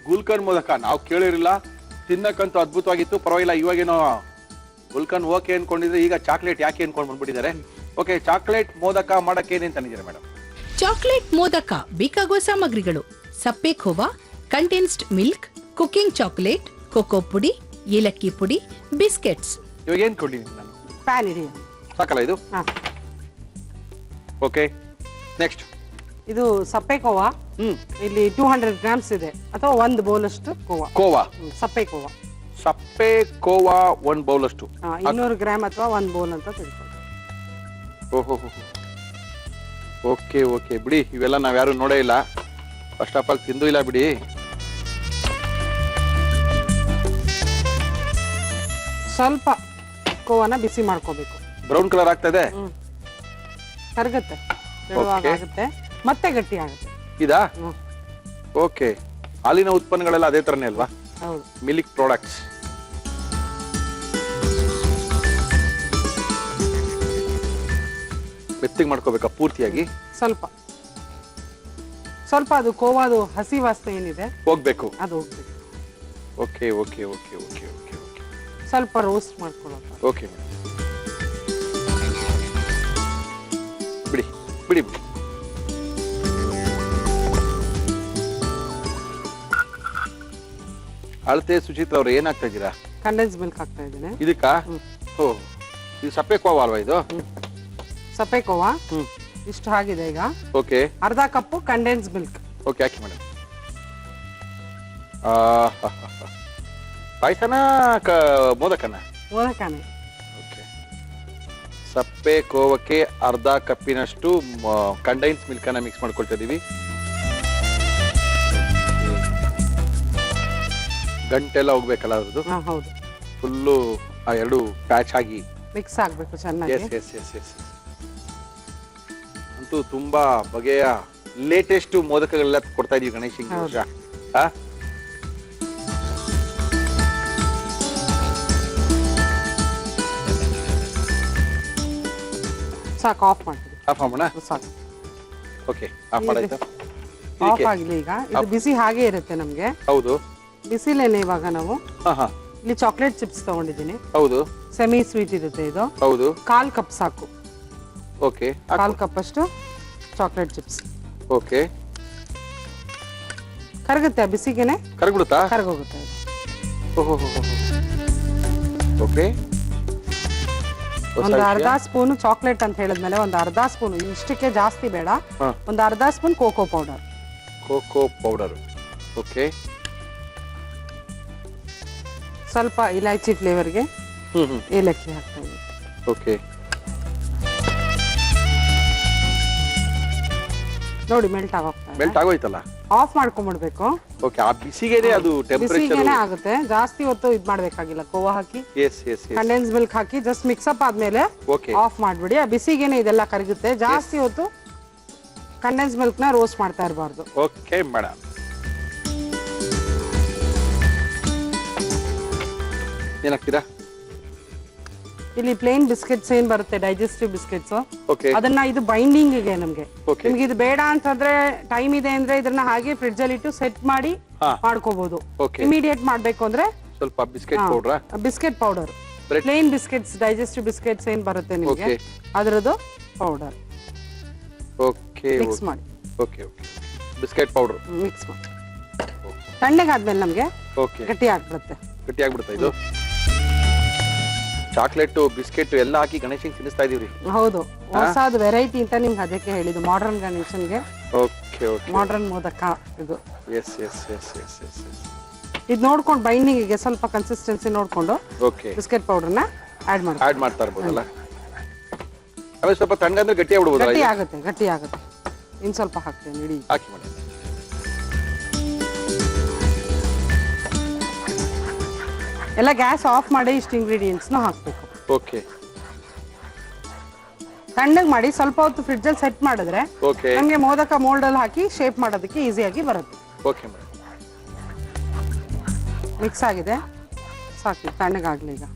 [SPEAKER 1] ಗುಲ್ಕನ್ ಮೋದಕ ನಾವು ಕೇಳಿರಿಲ್ಲ. ತಿನ್ನಕ್ಕಂತೂ ಅದ್ಭುತವಾಗಿತ್ತು, ಪರವಾಗಿಲ್ಲ. ಇವಾಗೇನೋ ಗುಲ್ಕನ್ ಓಕೆ ಅನ್ಕೊಂಡಿದ್ರೆ ಈಗ ಚಾಕ್ಲೇಟ್ ಯಾಕೆ ಅನ್ಕೊಂಡ್ ಬಂದ್ಬಿಟ್ಟಿದ್ದಾರೆ. ಓಕೆ, ಚಾಕ್ಲೇಟ್ ಮೋದಕ ಮಾಡಕ್ಕೆ ಏನೇನ್ ತಂದಿದ್ದೀರಾ ಮೇಡಮ್?
[SPEAKER 3] ಚಾಕ್ಲೇಟ್ ಮೋದಕ ಬೇಕಾಗುವ ಸಾಮಗ್ರಿಗಳು: ಸಪ್ಪೆ khoa, condensed milk, cooking chocolate, cocoa ಪುಡಿ, ಏಲಕ್ಕಿ ಪುಡಿ, ಬಿಸ್ಕೆಟ್ಸ್.
[SPEAKER 1] ಇವಾಗ ಏನ್ ಕೊಟ್ಟಿದ್ದೀನಿ ನಾನು?
[SPEAKER 2] ಪ್ಯಾನ್ ಇಡಿ.
[SPEAKER 1] ಸಾಕಲ್ಲ ಇದು? Okay, next.
[SPEAKER 2] ಇದು ಸಪ್ಪೆ ಕೋವಾ. ಇಲ್ಲಿ 200 ಗ್ರಾಮ್ಸ್ ಇದೆ, ಅಥವಾ 1 ಬೌಲ್ ಅಷ್ಟು ಕೋವಾ. ಸಪ್ಪೆ ಕೋವಾ.
[SPEAKER 1] ಸಪ್ಪೆ ಕೋವಾ 1 ಬೌಲ್ ಅಷ್ಟು.
[SPEAKER 2] 200 ಗ್ರಾಮ್ ಅಥವಾ 1 ಬೌಲ್ ಅಂತ ತಿಳ್ಕೊಳ್ಳಿ.
[SPEAKER 1] ಓಹೋ, ಓಕೆ ಓಕೆ ಬಿಡಿ. ಇವೆಲ್ಲ ನಾವ್ಯಾರು ನೋಡೇ ಇಲ್ಲ, ಫಸ್ಟ್ ಆಫ್ ಆಲ್ ತಿಂದು ಇಲ್ಲ ಬಿಡಿ.
[SPEAKER 2] ಸ್ವಲ್ಪ ಕೋವಾನ ಬಿಸಿ ಮಾಡ್ಕೋಬೇಕು.
[SPEAKER 1] ಬ್ರೌನ್ ಕಲರ್ ಆಗ್ತಾ ಇದೆ,
[SPEAKER 2] ಕರಗುತ್ತೆ, ಆಗುತ್ತೆ, ಮತ್ತೆ ಗಟ್ಟಿ ಆಗುತ್ತೆ.
[SPEAKER 1] ಇದಾ? ಓಕೆ. ಹಾಲಿನ ಉತ್ಪನ್ನಗಳೆಲ್ಲ ಅದೇ ತರನೇ ಅಲ್ವಾ?
[SPEAKER 2] ಹೌದು,
[SPEAKER 1] ಮಿಲ್ಕ್ ಪ್ರಾಡಕ್ಟ್ಸ್. ಮೆತ್ತಿಗೆ ಮಾಡ್ಕೋಬೇಕಾ ಪೂರ್ತಿಯಾಗಿ?
[SPEAKER 2] ಸ್ವಲ್ಪ ಸ್ವಲ್ಪ ಅದು ಕೋವಾದು ಹಸಿ ವಾಸನೆ ಏನಿದೆ
[SPEAKER 1] ಹೋಗ್ಬೇಕು,
[SPEAKER 2] ಅದು ಹೋಗ್ಬೇಕು.
[SPEAKER 1] Okay okay okay okay okay okay.
[SPEAKER 2] ಸ್ವಲ್ಪ ರೋಸ್ಟ್ ಮಾಡ್ಕೊಳ್ಳೋದು.
[SPEAKER 1] ಓಕೆ ಬಿಡಿ ಬಿಡಿ ಬಿಡಿ. ಅಳತೆ ಸುಚಿತ್ರ ಅವ್ರು ಏನಾಗ್ತಾ ಇದ್ದೀರಾ?
[SPEAKER 2] ಕಂಡೆನ್ಸ್ ಮಿಲ್ಕ್ ಹಾಕ್ತಾ ಇದ್ದೇನೆ.
[SPEAKER 1] ಇದಕ್ಕ ಓ ಇದು ಸಪ್ಪೆ ಕೋವಾ ಅಲ್ವಾ ಇದು?
[SPEAKER 2] ಸಪ್ಪೆ ಕೋವಾ ಇಷ್ಟು ಆಗಿದೆ ಈಗ.
[SPEAKER 1] ಓಕೆ,
[SPEAKER 2] ಅರ್ಧ ಕಪ್ಪು ಕಂಡೆನ್ಸ್ ಮಿಲ್ಕ್.
[SPEAKER 1] ಓಕೆ ಹಾಕಿ ಮೇಡಮ್. ಪಾಯಸನ ಮೋದಕನ?
[SPEAKER 2] ಮೋದಕನೇ.
[SPEAKER 1] ಓಕೆ, ಸಪ್ಪೆ ಕೋವಕ್ಕೆ ಅರ್ಧ ಕಪ್ಪಿನಷ್ಟು ಕಂಡೈನ್ಸ್ ಮಿಲ್ಕ್ ಅನ್ನ ಮಿಕ್ಸ್ ಮಾಡ್ಕೊಳ್ತಾ ಇದೀವಿ. ಗಂಟೆಲ್ಲ ಹೋಗ್ಬೇಕಲ್ಲ ಅದ್ರದ್ದು?
[SPEAKER 2] ಹೌದು,
[SPEAKER 1] ಫುಲ್ಲು ಆ ಎರಡು ಪ್ಯಾಚ್ ಆಗಿ
[SPEAKER 2] ಮಿಕ್ಸ್ ಆಗ್ಬೇಕು ಚೆನ್ನಾಗಿ.
[SPEAKER 1] Yes yes yes yes. ಅಂತೂ ತುಂಬಾ ಬಗೆಯ ಲೇಟೆಸ್ಟ್ ಮೋದಕಗಳೆಲ್ಲ ಕೊಡ್ತಾ ಇದೀವಿ ಗಣೇಶಿಂಗ್ ವರ್ಷ.
[SPEAKER 2] ಸಾಕು, ಆಫ್ ಮಾಡ್ತೀವಿ.
[SPEAKER 1] ಆಫ್ ಮಾಡೋಣ?
[SPEAKER 2] ಸಾಕು.
[SPEAKER 1] Okay, of ಮಾಡಾಯ್ತಾ?
[SPEAKER 2] ಆಫ್ ಆಗಲಿ ಈಗ. ಇದು ಬಿಸಿ ಹಾಗೆ ಇರುತ್ತೆ ನಮ್ಗೆ.
[SPEAKER 1] ಹೌದು,
[SPEAKER 2] ಬಿಸಿಲೇನೆ. ಇವಾಗ ನಾವು
[SPEAKER 1] ಹಾ
[SPEAKER 2] ಇಲ್ಲಿ ಚಾಕ್ಲೇಟ್ ಚಿಪ್ಸ್ ತಗೊಂಡಿದ್ದೀನಿ.
[SPEAKER 1] ಹೌದು,
[SPEAKER 2] ಸೆಮಿ ಸ್ವೀಟ್ ಇರುತ್ತೆ ಇದು.
[SPEAKER 1] ಹೌದು,
[SPEAKER 2] 1/4 ಕಪ್ ಸಾಕು.
[SPEAKER 1] ಓಕೆ,
[SPEAKER 2] 1/4 ಕಪ್ ಅಷ್ಟು ಚಾಕ್ಲೇಟ್ ಚಿಪ್ಸ್.
[SPEAKER 1] ಓಕೆ,
[SPEAKER 2] ಕರಗುತ್ತೆ ಬಿಸಿಗೆನೆ,
[SPEAKER 1] ಕರಗ್ಬಿಡುತ್ತಾ?
[SPEAKER 2] ಕರಗೋಗುತ್ತೆ.
[SPEAKER 1] ಓಹೋ, ಓಕೆ.
[SPEAKER 2] ಒಂದು ಅರ್ಧ ಸ್ಪೂನ್ ಚಾಕ್ಲೇಟ್ ಅಂತ ಹೇಳಿದ್ಮೇಲೆ ಒಂದು ಅರ್ಧ ಸ್ಪೂನ್, ಇಷ್ಟಕ್ಕೆ ಜಾಸ್ತಿ ಬೇಡ, ಒಂದು ಅರ್ಧ spoon cocoa powder.
[SPEAKER 1] Cocoa powder, okay.
[SPEAKER 2] ಸ್ವಲ್ಪ ಇಲಾಚಿ ಫ್ಲೇವರ್ಗೆ ಏಲಕ್ಕಿ ಹಾಕ್ತಾ ಇದ್ದೀನಿ.
[SPEAKER 1] ಓಕೆ,
[SPEAKER 2] ನೋಡಿ ಮೆಲ್ಟ್ ಆಗೋಗ್ತಾ
[SPEAKER 1] ಮೆಲ್ಟ್ ಆಗೋಯ್ತಲ್ಲ?
[SPEAKER 2] ಆಫ್ ಮಾಡ್ಕೊಂಡ್ಬಿಡ್ಬೇಕು.
[SPEAKER 1] ಓಕೆ, ಆ ಬಿಸಿಗೆನೆ ಅದು ಟೆಂಪರೇಚರ್
[SPEAKER 2] ಬಿಸಿಗೆನೆ ಆಗುತ್ತೆ. ಜಾಸ್ತಿ ಹೊತ್ತು ಇದ್ ಮಾಡ್ಬೇಕಾಗಿಲ್ಲ. ಕೋವಾ ಹಾಕಿ,
[SPEAKER 1] yes yes yes,
[SPEAKER 2] condensed milk ಹಾಕಿ ಜಸ್ಟ್ ಮಿಕ್ಸ್ ಅಪ್ ಆದ್ಮೇಲೆ
[SPEAKER 1] ಓಕೆ,
[SPEAKER 2] ಆಫ್ ಮಾಡ್ಬಿಡಿ. ಆ ಬಿಸಿಗೆನೆ ಇದೆಲ್ಲ ಕರಗುತ್ತೆ. ಜಾಸ್ತಿ ಹೊತ್ತು ಕಂಡೆನ್ಸ್ ಮಿಲ್ಕ್ ನ ರೋಸ್ಟ್ ಮಾಡ್ತಾ ಇರಬಾರ್ದು.
[SPEAKER 1] Okay madam. ಏನಾಗ್ತೀರಾ?
[SPEAKER 2] ಇಲ್ಲಿ ಪ್ಲೇನ್ ಬಿಸ್ಕೆಟ್ಸ್ ಏನ್ ಬರುತ್ತೆ, ಡೈಜೆಸ್ಟಿವ್ ಬಿಸ್ಕೆಟ್ಸ್,
[SPEAKER 1] ಓಕೆ,
[SPEAKER 2] ಅದನ್ನ ಇದು ಬೈಂಡಿಂಗ್ ಗೆ ನಮ್ಗೆ.
[SPEAKER 1] Okay.
[SPEAKER 2] ನಿಮ್ಗೆ ಇದು ಬೇಡ ಅಂತಂದ್ರೆ, ಟೈಮ್ ಇದೆ ಅಂದ್ರೆ ಇದನ್ನ ಹಾಗೆ ಫ್ರಿಡ್ಜ್ ಅಲ್ಲಿ ಇಟ್ಟು ಸೆಟ್ ಮಾಡಿ ಮಾಡ್ಕೋಬಹುದು.
[SPEAKER 1] Okay.
[SPEAKER 2] ಇಮಿಡಿಯೇಟ್ ಮಾಡ್ಬೇಕು ಅಂದ್ರೆ
[SPEAKER 1] ಸ್ವಲ್ಪ ಬಿಸ್ಕೆಟ್ ಪೌಡ್ರಾ?
[SPEAKER 2] Biscuit powder, plain biscuits, digestive biscuits ಏನ್ ಬರುತ್ತೆ ನಿಮ್ಗೆ,
[SPEAKER 1] Okay.
[SPEAKER 2] ಅದರದ್ದು ಪೌಡರ್
[SPEAKER 1] ಓಕೆ,
[SPEAKER 2] ಮಿಕ್ಸ್ ಮಾಡಿ.
[SPEAKER 1] Okay okay, biscuit powder
[SPEAKER 2] mix ಮಾಡಿ ತಣ್ಣಗಾದ್ಮೇಲೆ ನಮ್ಗೆ
[SPEAKER 1] ಓಕೆ
[SPEAKER 2] ಗಟ್ಟಿ ಆಗ್ಬಿಡುತ್ತೆ.
[SPEAKER 1] ಗಟ್ಟಿ ಆಗ್ಬಿಡುತ್ತಾ ಇದು? ಚಾಕ್ಲೇಟ್ ಬಿಸ್ಕೆಟ್ ಎಲ್ಲ ಹಾಕಿ ಗಣೇಶನ್ ತಿನ್ನಿಸ್ತಾ ಇದೀವಿ.
[SPEAKER 2] ಹೌದು, ಹೊಸದು ವೆರೈಟಿ ಅಂತ ನಿಮ್ಗೆ ಅದಕ್ಕೆ ಹೇಳಿದ್ದು. ಮಾಡರ್ನ್ ಗಣೇಶನ್ಗೆ
[SPEAKER 1] ಓಕೆ ಓಕೆ,
[SPEAKER 2] ಮಾಡರ್ನ್ ಮೋದಕ ಇದು.
[SPEAKER 1] Yes yes yes yes yes yes.
[SPEAKER 2] ಇದು ನೋಡ್ಕೊಂಡು ಬೈಂಡಿಂಗಿಗೆ ಸ್ವಲ್ಪ ಕನ್ಸಿಸ್ಟೆನ್ಸಿ ನೋಡ್ಕೊಂಡು
[SPEAKER 1] ಓಕೆ,
[SPEAKER 2] ಬಿಸ್ಕೆಟ್ ಪೌಡರ್ನ
[SPEAKER 1] ಆಡ್ ಮಾಡ್ತಾ ಇರ್ಬೋದಲ್ಲ? ಆಮೇಲೆ ಸ್ವಲ್ಪ ತಣ್ಣಗಂದ್ರೆ ಗಟ್ಟಿ ಆಗ್ಬಿಡ್ಬೋದಲ್ಲ?
[SPEAKER 2] ಗಟ್ಟಿ ಆಗುತ್ತೆ, ಗಟ್ಟಿ ಆಗುತ್ತೆ. ಇನ್ನು ಸ್ವಲ್ಪ ಹಾಕ್ತೇನೆ, ಇಡೀ
[SPEAKER 1] ಹಾಕಿ ಮಾಡಿ.
[SPEAKER 2] ಎಲ್ಲ ಗ್ಯಾಸ್ ಆಫ್ ಮಾಡಿ ಇಷ್ಟು ಇಂಗ್ರೀಡಿಯೆಂಟ್ಸ್ನ ಹಾಕಬೇಕು.
[SPEAKER 1] ಓಕೆ,
[SPEAKER 2] ತಣ್ಣಗೆ ಮಾಡಿ ಸ್ವಲ್ಪ ಹೊತ್ತು ಫ್ರಿಡ್ಜಲ್ಲಿ ಸೆಟ್ ಮಾಡಿದ್ರೆ
[SPEAKER 1] ಓಕೆ,
[SPEAKER 2] ನಮಗೆ ಮೋದಕ ಮೋಲ್ಡಲ್ಲಿ ಹಾಕಿ ಶೇಪ್ ಮಾಡೋದಕ್ಕೆ ಈಸಿಯಾಗಿ ಬರುತ್ತೆ.
[SPEAKER 1] Okay madam.
[SPEAKER 2] ಮಿಕ್ಸ್ ಆಗಿದೆ, ಸಾಕು. ತಣ್ಣಗಾಗ್ಲಿ ಈಗ.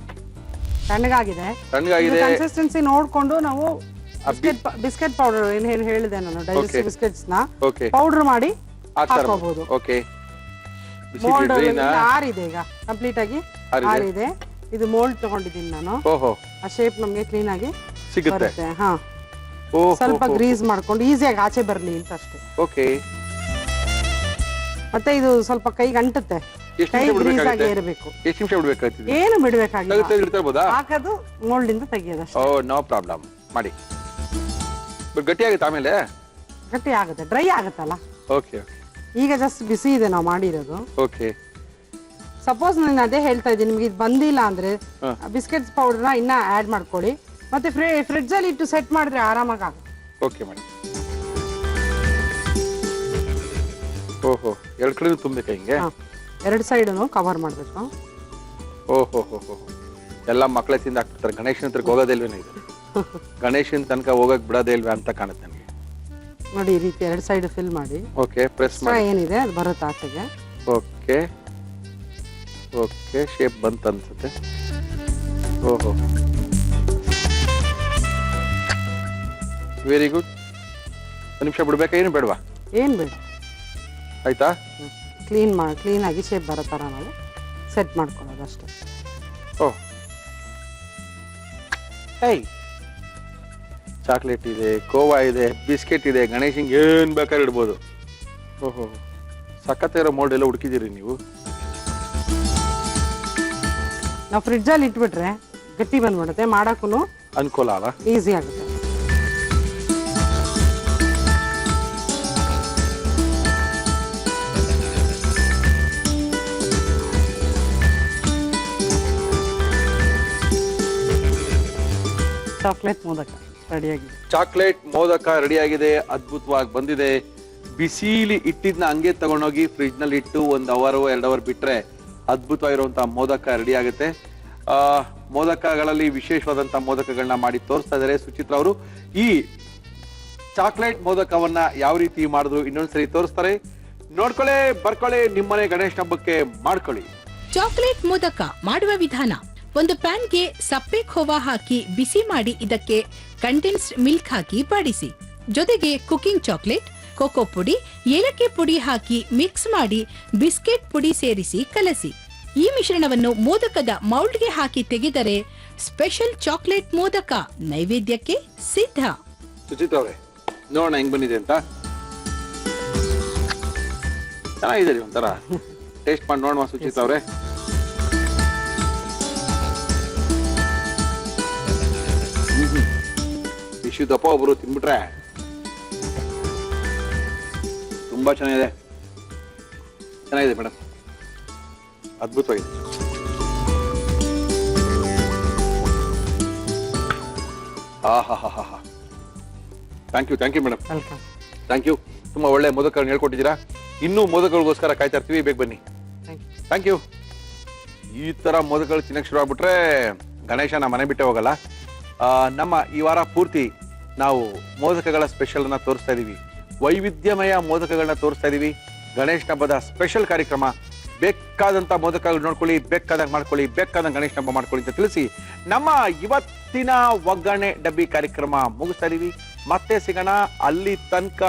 [SPEAKER 2] ತಣ್ಣಗಾಗಿದೆ.
[SPEAKER 1] ತಣ್ಣಗಾಗಿದೆ.
[SPEAKER 2] ಕನ್ಸಿಸ್ಟೆನ್ಸಿ ನೋಡ್ಕೊಂಡು ನಾವು ಬಿಸ್ಕೆಟ್ ಪೌಡರ್ ಏನ್ ಹೇಳಿದೆ ನಾನು, ಡೈಜೆಸ್ಟಿವ್ ಬಿಸ್ಕೆಟ್ಸ್ ನ
[SPEAKER 1] ಓಕೆ,
[SPEAKER 2] ಪೌಡರ್ ಮಾಡಿ ಹಾಕೋಬಹುದು.
[SPEAKER 1] ಓಕೆ,
[SPEAKER 2] ಮೋಲ್ಡ್ ಆರಿದೆ ಈಗ, ಕಂಪ್ಲೀಟ್ ಆಗಿ ಆರಿದೆ. ಇದು ಮೋಲ್ಡ್ ತಗೊಂಡಿದ್ದೀನಿ ನಾನು.
[SPEAKER 1] ಓಹೋ,
[SPEAKER 2] ಆ ಶೇಪ್ ನಮ್ಗೆ ಕ್ಲೀನ್ ಆಗಿ
[SPEAKER 1] ಸಿಗುತ್ತೆ.
[SPEAKER 2] ಬರುತ್ತೆ. ಹಾ, ಸ್ವಲ್ಪ ಗ್ರೀಸ್ ಮಾಡ್ಕೊಂಡು ಈಸಿಯಾಗಿ ಆಚೆ ಬರ್ಲಿ ಅಂತ ಅಷ್ಟೇ.
[SPEAKER 1] ಓಕೆ,
[SPEAKER 2] ಮತ್ತೆ ಇದು ಸ್ವಲ್ಪ ಕೈಗೆ ಅಂಟುತ್ತೆ, ಕೈ ಗ್ರೀಸ್ ಆಗಿ ಇರಬೇಕು.
[SPEAKER 1] ಎಷ್ಟು ನಿಮಿಷ ಬಿಡ್ಬೇಕಾಗ್ತದೆ?
[SPEAKER 2] ಏನು ಬಿಡ್ಬೇಕಾಗಿಲ್ಲ,
[SPEAKER 1] ಇರ್ತಾರ್ಬೋದಾ?
[SPEAKER 2] ಹಾಕೋದು ಮೋಲ್ಡ್ ಇಂದ ತೆಗಿಯೋದಷ್ಟೇ.
[SPEAKER 1] ಓ, ನೋ ಪ್ರಾಬ್ಲಮ್, ಮಾಡಿ. ಗಟ್ಟಿ ಆಗುತ್ತೆ ಆಮೇಲೆ?
[SPEAKER 2] ಗಟ್ಟಿ ಆಗುತ್ತೆ, ಡ್ರೈ ಆಗುತ್ತಲ್ಲ.
[SPEAKER 1] ಓಕೆ ಓಕೆ,
[SPEAKER 2] ಈಗ ಜಸ್ಟ್ ಬಿಸಿ ಇದೆ ನಾವು ಮಾಡಿರೋದು.
[SPEAKER 1] ಓಕೆ.
[SPEAKER 2] ಸಪೋಸ್ ನಾನು ಅದೇ ಹೇಳ್ತಾ ಇದ್ದೀನಿ, ನಿಮ್ಗೆ ಇದು ಬಂದಿಲ್ಲ ಅಂದ್ರೆ ಬಿಸ್ಕೆಟ್ಸ್ ಪೌಡರ್ನ ಇನ್ನ ಆಡ್ ಮಾಡ್ಕೊಳ್ಳಿ. ಮತ್ತೆ ಫ್ರಿಡ್ಜ್ ಅಲ್ಲಿ ಇಟ್ಟು ಸೆಟ್ ಮಾಡಿದ್ರೆ ಆರಾಮಾಗಿ ಆಗುತ್ತೆ.
[SPEAKER 1] ಓಕೆ ಮಾಡಿ. ಓಹೋ, ಎರಡು ಕಡೆ ತುಂಬಬೇಕಾ ಹಿಂಗೆ?
[SPEAKER 2] ಎರಡು ಸೈಡನ್ನು ಕವರ್ ಮಾಡಬೇಕು.
[SPEAKER 1] ಓಹೋ ಹೋ ಹೋ, ಎಲ್ಲ ಮಕ್ಕಳೇ ತಿಂದು ಹಾಕ್ಬಿಡ್ತಾರೆ. ಗಣೇಶನ ಹತ್ರಕ್ಕೆ ಹೋಗೋದಿಲ್ವೇನೋ ಇದು? ಗಣೇಶನ ತನಕ ಹೋಗಕ್ ಬಿಡೋದೇ ಇಲ್ವೇ ಅಂತ ಕಾಣುತ್ತೆ ನನಗೆ.
[SPEAKER 2] ನೋಡಿ, ಈ ರೀತಿ ಎರಡು ಸೈಡ್ ಫಿಲ್ ಮಾಡಿ.
[SPEAKER 1] ಓಕೆ, ಪ್ರೆಸ್ ಮಾಡಿ.
[SPEAKER 2] ಏನಿದೆ ಅದು ಬರುತ್ತೆ ಆಚೆಗೆ.
[SPEAKER 1] ಓಕೆ ಓಕೆ, ಶೇಪ್ ಬಂತು ಅನ್ಸುತ್ತೆ. ಓಹೋ, ವೆರಿ ಗುಡ್. ಒಂದು ನಿಮಿಷ ಬಿಡ್ಬೇಕಾ, ಏನು ಬೇಡವಾ?
[SPEAKER 2] ಏನು ಬೇಡ,
[SPEAKER 1] ಆಯ್ತಾ?
[SPEAKER 2] ಕ್ಲೀನ್ ಆಗಿ ಶೇಪ್ ಬರೋ ಥರ ನಾವು ಸೆಟ್ ಮಾಡ್ಕೊಳ್ಳೋದು ಅಷ್ಟೇ.
[SPEAKER 1] ಓ, ಏಯ್, ಚಾಕ್ಲೇಟ್ ಇದೆ, ಕೋವಾ ಇದೆ, ಬಿಸ್ಕೆಟ್ ಇದೆ, ಗಣೇಶಂಗೆ ಏನು ಬೇಕಾದ್ರೆ ಇಡ್ಬೋದು. ಓಹೋ, ಸಖತ್ ಇರೋ ಮೋಲ್ಡ್ ಎಲ್ಲ ಹುಡುಕಿದ್ದೀರಿ ನೀವು.
[SPEAKER 2] ನಾವು ಫ್ರಿಡ್ಜಲ್ಲಿ ಇಟ್ಬಿಟ್ರೆ ಗಟ್ಟಿ ಬಂದ್ಬಿಡುತ್ತೆ, ಮಾಡೋಕ್ಕೂ
[SPEAKER 1] ಅನುಕೂಲ ಅಲ್ಲ.
[SPEAKER 2] ಈಸಿ ಆಗುತ್ತೆ. ಚಾಕ್ಲೇಟ್ ಮೋದಕ ರೆಡಿಯಾಗಿದೆ.
[SPEAKER 1] ಚಾಕ್ಲೇಟ್ ಮೋದಕ ರೆಡಿಯಾಗಿದೆ, ಅದ್ಭುತವಾಗಿ ಬಂದಿದೆ. ಬಿಸಿಲಿ ಇಟ್ಟಿದ್ನ ಹಂಗೆ ತಗೊಂಡೋಗಿ ಫ್ರಿಜ್ ನಲ್ಲಿ ಇಟ್ಟು 1 ಅವರ್ 2 ಅವರ್ ಬಿಟ್ರೆ ಅದ್ಭುತವಾಗಿರುವಂತಹ ಮೋದಕ ರೆಡಿ ಆಗುತ್ತೆ. ಮೋದಕಗಳಲ್ಲಿ ವಿಶೇಷವಾದಂತಹ ಮೋದಕಗಳನ್ನ ಮಾಡಿ ತೋರಿಸ್ತಾ ಇದ್ದಾರೆ ಸುಚಿತ್ರ ಅವರು. ಈ ಚಾಕ್ಲೇಟ್ ಮೋದಕವನ್ನ ಯಾವ ರೀತಿ ಮಾಡಿದ್ರು ಇನ್ನೊಂದ್ಸರಿ ತೋರಿಸ್ತಾರೆ. ನೋಡ್ಕೊಳ್ಳಿ, ಬರ್ಕೊಳ್ಳಿ, ನಿಮ್ಮನೆ ಗಣೇಶ ಹಬ್ಬಕ್ಕೆ ಮಾಡ್ಕೊಳ್ಳಿ.
[SPEAKER 3] ಚಾಕ್ಲೇಟ್ ಮೋದಕ ಮಾಡುವ ವಿಧಾನ: ಒಂದು ಪ್ಯಾನ್ಗೆ ಸಪ್ಪೆ ಖೋವಾ ಹಾಕಿ ಬಿಸಿ ಮಾಡಿ ಇದಕ್ಕೆ ಕಂಡೆನ್ಸ್ಡ್ ಮಿಲ್ಕ್ ಹಾಕಿ ಬಾಡಿಸಿ. ಜೊತೆಗೆ ಕುಕಿಂಗ್ ಚಾಕ್ಲೇಟ್, ಕೋಕೋ ಪುಡಿ, ಏಲಕ್ಕಿ ಪುಡಿ ಹಾಕಿ ಮಿಕ್ಸ್ ಮಾಡಿ ಬಿಸ್ಕೆಟ್ ಪುಡಿ ಸೇರಿಸಿ ಕಲಸಿ. ಈ ಮಿಶ್ರಣವನ್ನು ಮೋದಕದ ಮೌಲ್ಡ್ಗೆ ಹಾಕಿ ತೆಗೆದರೆ ಸ್ಪೆಷಲ್ ಚಾಕ್ಲೇಟ್ ಮೋದಕ ನೈವೇದ್ಯಕ್ಕೆ ಸಿದ್ಧ.
[SPEAKER 1] ಸುಚಿತ್ರ ಅವರೇ, ನೋಡೋಣ ಹೆಂಗ್ ಬಂದಿದೆ ಅಂತ. ಚೆನ್ನಾಗಿದೆ ಒಂಥರ, ಟೇಸ್ಟ್ ಮಾಡಿ ನೋಡುವ ಸುಚಿತ್ರ ಅವರೇ. ದಪ್ಪ ಒಬ್ರು ತಿನ್ಬಿಟ್ರೆ ತುಂಬಾ ಚೆನ್ನಾಗಿದೆ. ಚೆನ್ನಾಗಿದೆ ಮೇಡಮ್, ಅದ್ಭುತವಾಗಿದೆ. Thank you madam,
[SPEAKER 2] welcome.
[SPEAKER 1] Thank you. ತುಂಬಾ ಒಳ್ಳೆ ಮೋದಕಗಳನ್ನ ಹೇಳ್ಕೊಟ್ಟಿದ್ದೀರಾ. ಇನ್ನೂ ಮೋದಕಗಳಿಗೋಸ್ಕರ ಕಾಯ್ತಾ ಇರ್ತೀವಿ, ಬೇಗ ಬನ್ನಿ. Thank you. ಈ ತರ ಮೋದಕಗಳು ತಿನ್ನಕ್ಕೆ ಶುರು ಆಗ್ಬಿಟ್ರೆ ಗಣೇಶನ ಮನೆ ಬಿಟ್ಟೆ ಹೋಗಲ್ಲ. ನಮ್ಮ ಈ ವಾರ ಪೂರ್ತಿ ನಾವು ಮೋದಕಗಳ ಸ್ಪೆಷಲ್ ಅನ್ನ ತೋರಿಸ್ತಾ ಇದೀವಿ, ವೈವಿಧ್ಯಮಯ ಮೋದಕಗಳನ್ನ ತೋರಿಸ್ತಾ ಇದೀವಿ. ಗಣೇಶನ ಹಬ್ಬದ ಸ್ಪೆಷಲ್ ಕಾರ್ಯಕ್ರಮ. ಬೇಕಾದಂತ ಮೋದಕಗಳು ನೋಡ್ಕೊಳ್ಳಿ, ಬೇಕಾದಂಗೆ ಮಾಡ್ಕೊಳ್ಳಿ, ಬೇಕಾದಂಗೆ ಗಣೇಶನ ಹಬ್ಬ ಮಾಡ್ಕೊಳ್ಳಿ ಅಂತ ತಿಳಿಸಿ ನಮ್ಮ ಇವತ್ತಿನ ಒಗ್ಗರಣೆ ಡಬ್ಬಿ ಕಾರ್ಯಕ್ರಮ ಮುಗಿಸ್ತಾ ಇದೀವಿ. ಮತ್ತೆ ಸಿಗೋಣ. ಅಲ್ಲಿ ತನಕ